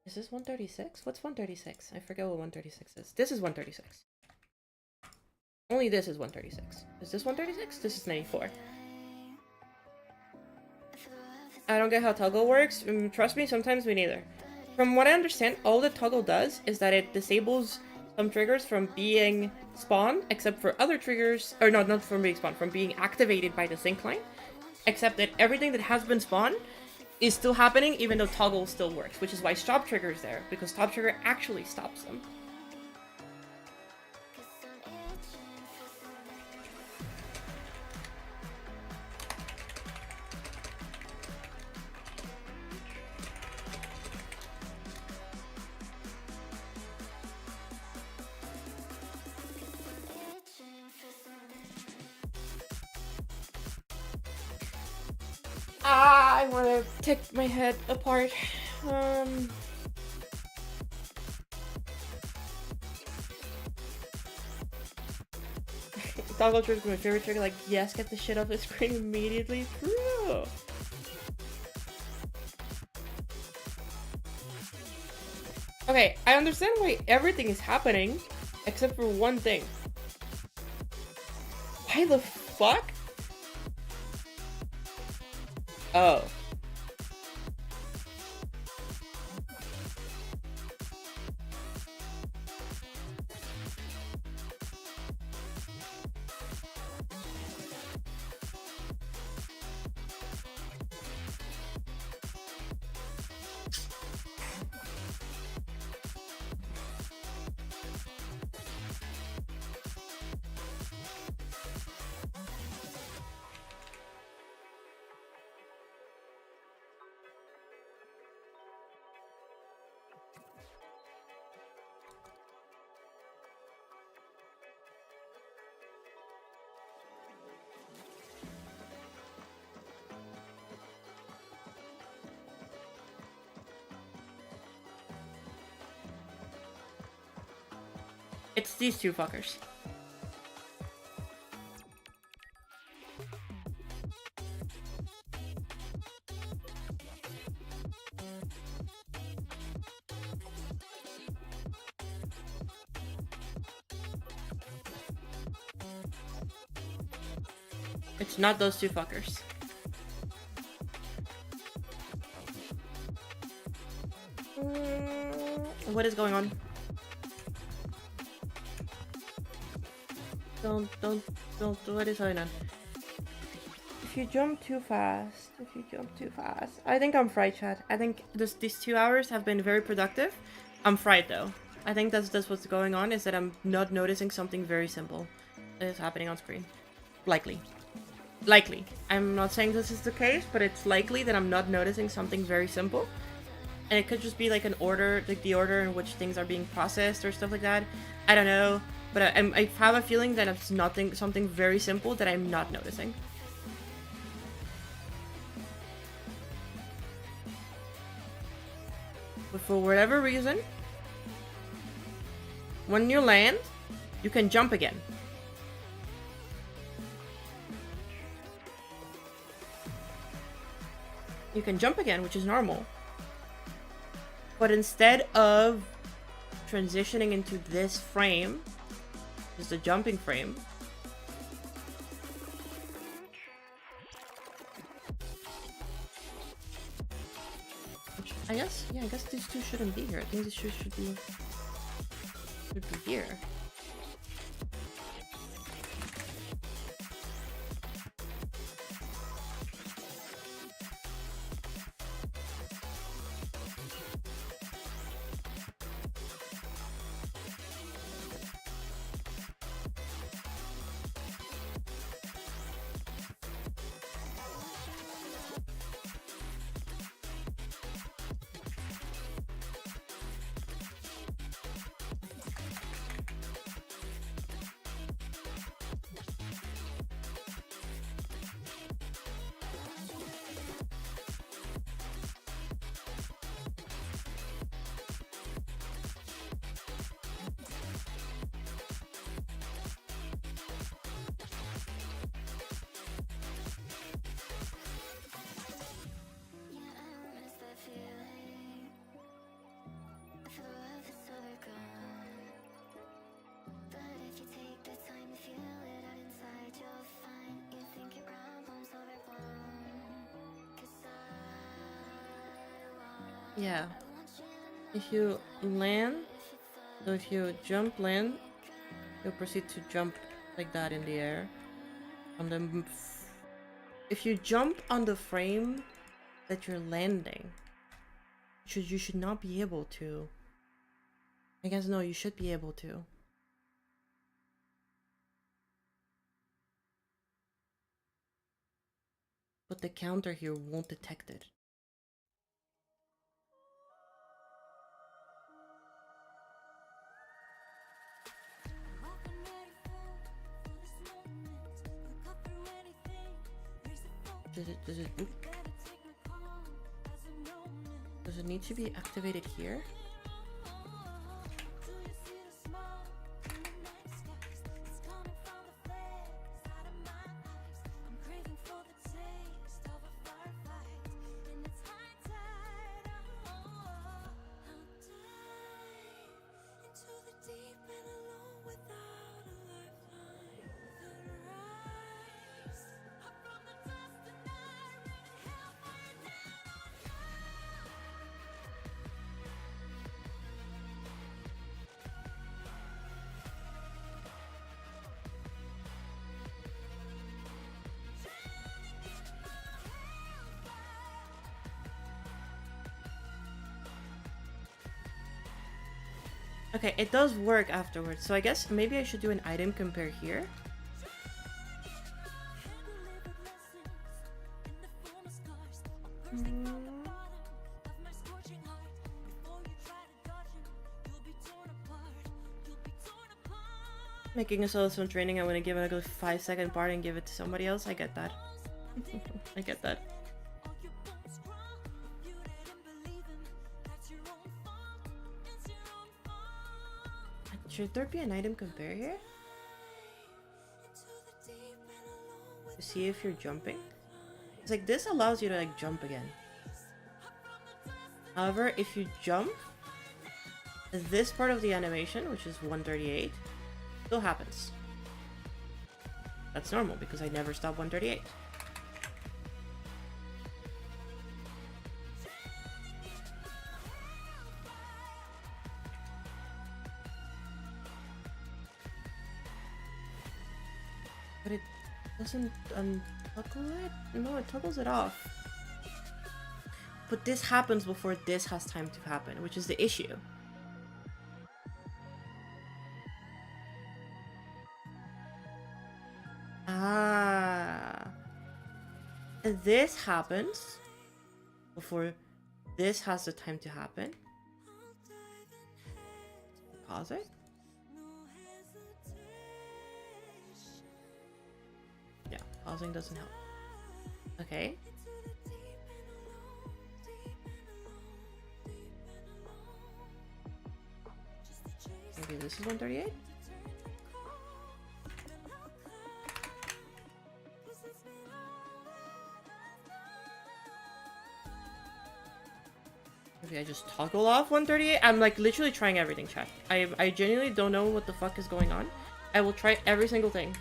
Is this 136? What's 136? I forget what 136 is. This is 136. Only this is 136. Is this 136? This is 94. I don't get how toggle works. Trust me, sometimes me neither. From what I understand, all the toggle does is that it disables some triggers from being spawned, except for other triggers, or no, not from being spawned, from being activated by the sync line. Except that everything that has been spawned is still happening, even though toggle still works, which is why stop trigger is there, because stop trigger actually stops them. I want to take my head apart. Toggle trigger is my favorite trigger. Like, yes, get the shit off the screen immediately. True. Okay, I understand why everything is happening, except for one thing. Why the fuck? Oh. It's these two fuckers. It's not those two fuckers. What is going on? Don't, what is going on? If you jump too fast, I think I'm fried, chat. I think these 2 hours have been very productive. I'm fried though. I think that's what's going on, is that I'm not noticing something very simple that is happening on screen. Likely. I'm not saying this is the case, but it's likely that I'm not noticing something very simple. And it could just be like an order, like the order in which things are being processed or stuff like that. I don't know. But I have a feeling that it's something very simple that I'm not noticing. But for whatever reason, when you land, you can jump again. you can jump again, which is normal. But instead of transitioning into this frame, just the jumping frame, which I guess, yeah, I guess these two shouldn't be here. I think these two should be here. Yeah. If you land, so if you jump land, you'll proceed to jump like that in the air. And then if you jump on the frame that you're landing, you should not be able to. I guess no, you should be able to. But the counter here won't detect it. Does it need to be activated here? Okay, it does work afterwards, so I guess maybe I should do an item compare here. Making a solo swim training, I'm gonna give it a good 5-second part and give it to somebody else. I get that. I get that. Should there be an item compare here? To see if you're jumping? It's like this allows you to like jump again. However, if you jump, this part of the animation, which is 138, still happens. That's normal because I never stop 138. But it doesn't untoggle it? No, it toggles it off. But this happens before this has time to happen, which is the issue. Ah. And this happens before this has the time to happen. Pause it. Yeah, pausing doesn't help. Okay. Maybe this is 138? Okay, I just toggle off 138. I'm like literally trying everything, chat. I genuinely don't know what the fuck is going on. I will try every single thing.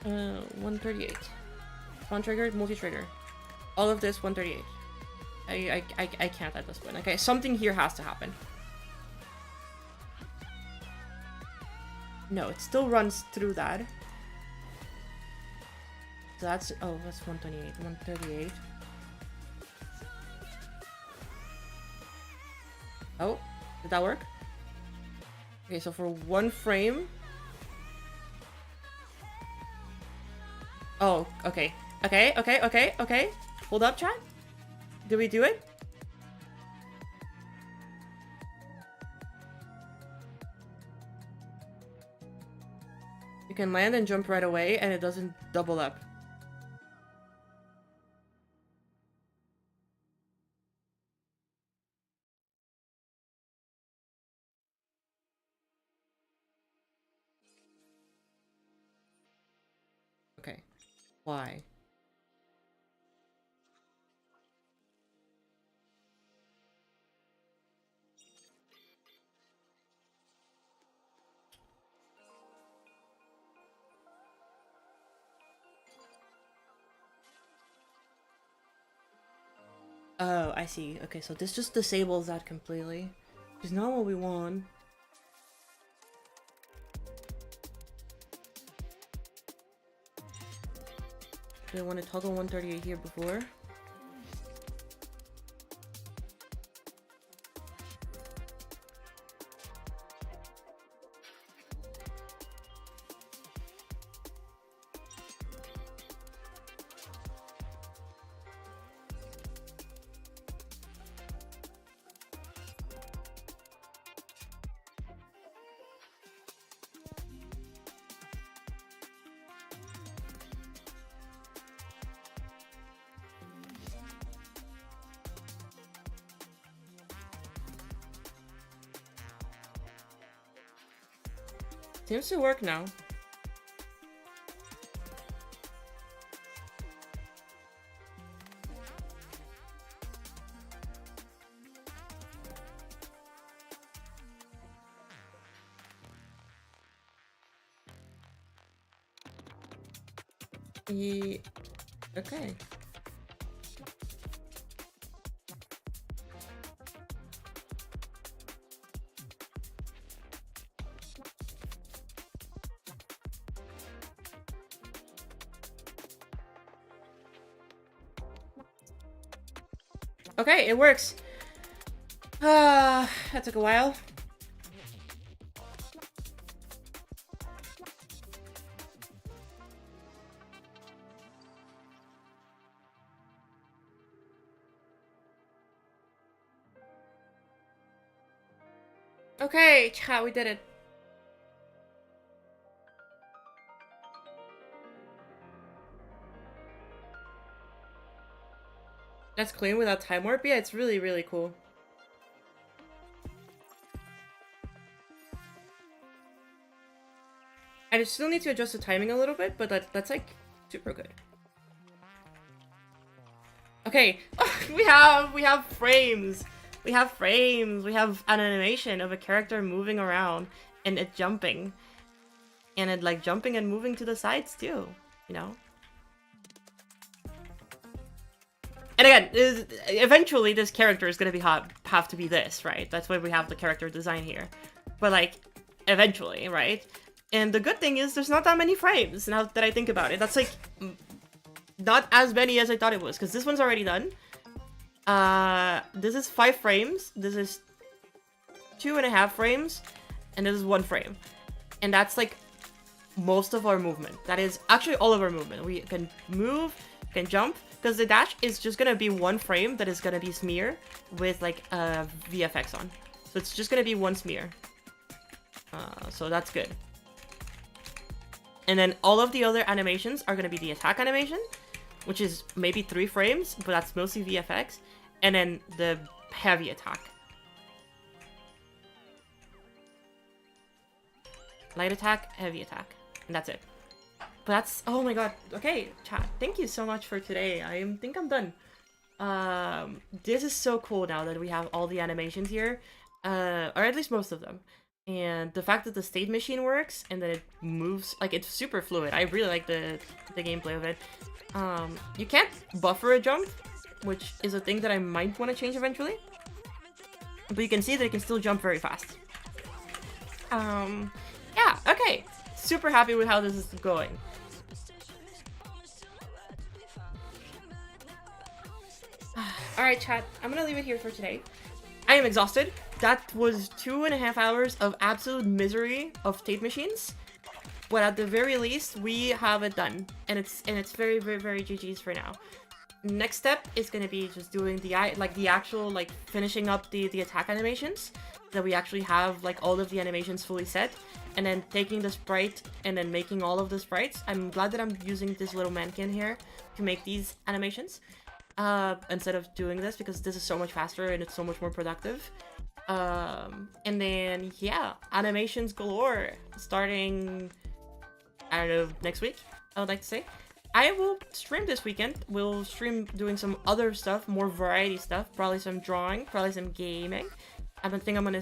138. One trigger, multi-trigger. All of this 138. I can't at this point. Okay, something here has to happen. No, it still runs through that. So that's, oh, that's 128, 138. Oh, did that work? Okay, so for one frame. Oh, okay. Okay. Hold up, chat. Did we do it? You can land and jump right away, and it doesn't double up. Okay. Why? Oh, I see. Okay, so this just disables that completely. Which is not what we want. Do I want to toggle 138 here before? Seems to work now. Okay. Okay, it works. That took a while. Okay, chat, we did it. That's clean without time warp? Yeah, it's really, really cool. I still need to adjust the timing a little bit, but that's like super good. Okay, we have frames. We have frames. We have an animation of a character moving around and it jumping. And it like jumping and moving to the sides too, you know? And again, eventually this character is gonna have to be this, right? That's why we have the character design here. But like, eventually, right? And the good thing is there's not that many frames now that I think about it. That's like not as many as I thought it was, because this one's already done. This is 5 frames. This is 2.5 frames, and this is 1 frame. And that's like most of our movement. That is actually all of our movement. We can move, can jump, because the dash is just gonna be 1 frame that is gonna be smear with like VFX on. So it's just gonna be 1 smear. So that's good. And then all of the other animations are gonna be the attack animation, which is maybe 3 frames, but that's mostly VFX. And then the heavy attack. Light attack, heavy attack. And that's it. But that's... Oh my god. Okay, chat. Thank you so much for today. I think I'm done. This is so cool now that we have all the animations here, or at least most of them. And the fact that the state machine works and that it moves, like, it's super fluid. I really like the gameplay of it. You can't buffer a jump, which is a thing that I might want to change eventually. But you can see that it can still jump very fast. Yeah, okay. Super happy with how this is going. Alright, chat. I'm gonna leave it here for today. I am exhausted. That was 2.5 hours of absolute misery of tape machines. But at the very least, we have it done. And it's very, very, very GG's for now. Next step is gonna be just doing the actual, like, finishing up the attack animations. That we actually have, like, all of the animations fully set. And then taking the sprite and then making all of the sprites. I'm glad that I'm using this little mannequin here to make these animations. Instead of doing this, because this is so much faster and it's so much more productive. And then, yeah, animations galore. Starting, I don't know, next week, I would like to say. I will stream this weekend. We'll stream doing some other stuff, more variety stuff. Probably some drawing, probably some gaming. I think I'm gonna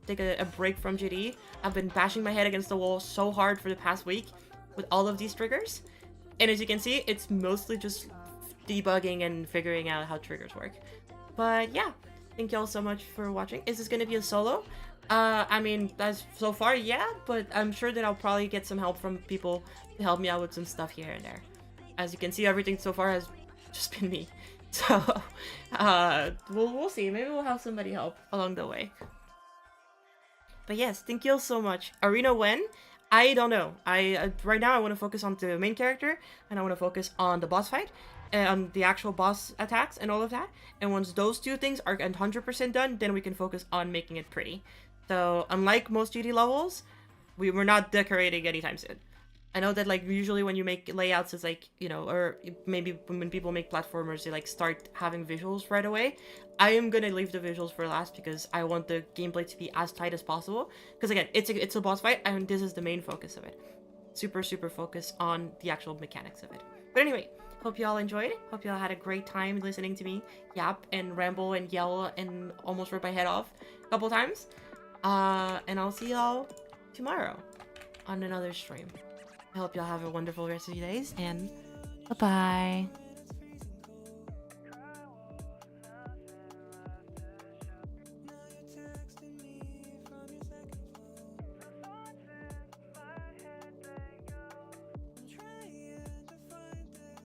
take a break from GD. I've been bashing my head against the wall so hard for the past week with all of these triggers. And as you can see, it's mostly just debugging and figuring out how triggers work. But yeah, thank you all so much for watching. Is this gonna be a solo? I mean, that's so far, yeah, but I'm sure that I'll probably get some help from people to help me out with some stuff here and there. As you can see, everything so far has just been me. So, we'll see. Maybe we'll have somebody help along the way. But yes, thank you all so much. Arena when? I don't know. Right now I want to focus on the main character, and I want to focus on the boss fight, and the actual boss attacks and all of that. And once those two things are 100% done, then we can focus on making it pretty. So unlike most GD levels, we're not decorating anytime soon. I know that, like, usually when you make layouts, it's like, you know, or maybe when people make platformers, they like start having visuals right away. I am gonna leave the visuals for last because I want the gameplay to be as tight as possible. Because again, it's a boss fight, and this is the main focus of it. Super, super focus on the actual mechanics of it. But anyway, hope you all enjoyed. Hope you all had a great time listening to me yap and ramble and yell and almost rip my head off a couple times. And I'll see y'all tomorrow on another stream. I hope y'all have a wonderful rest of your days, and bye-bye.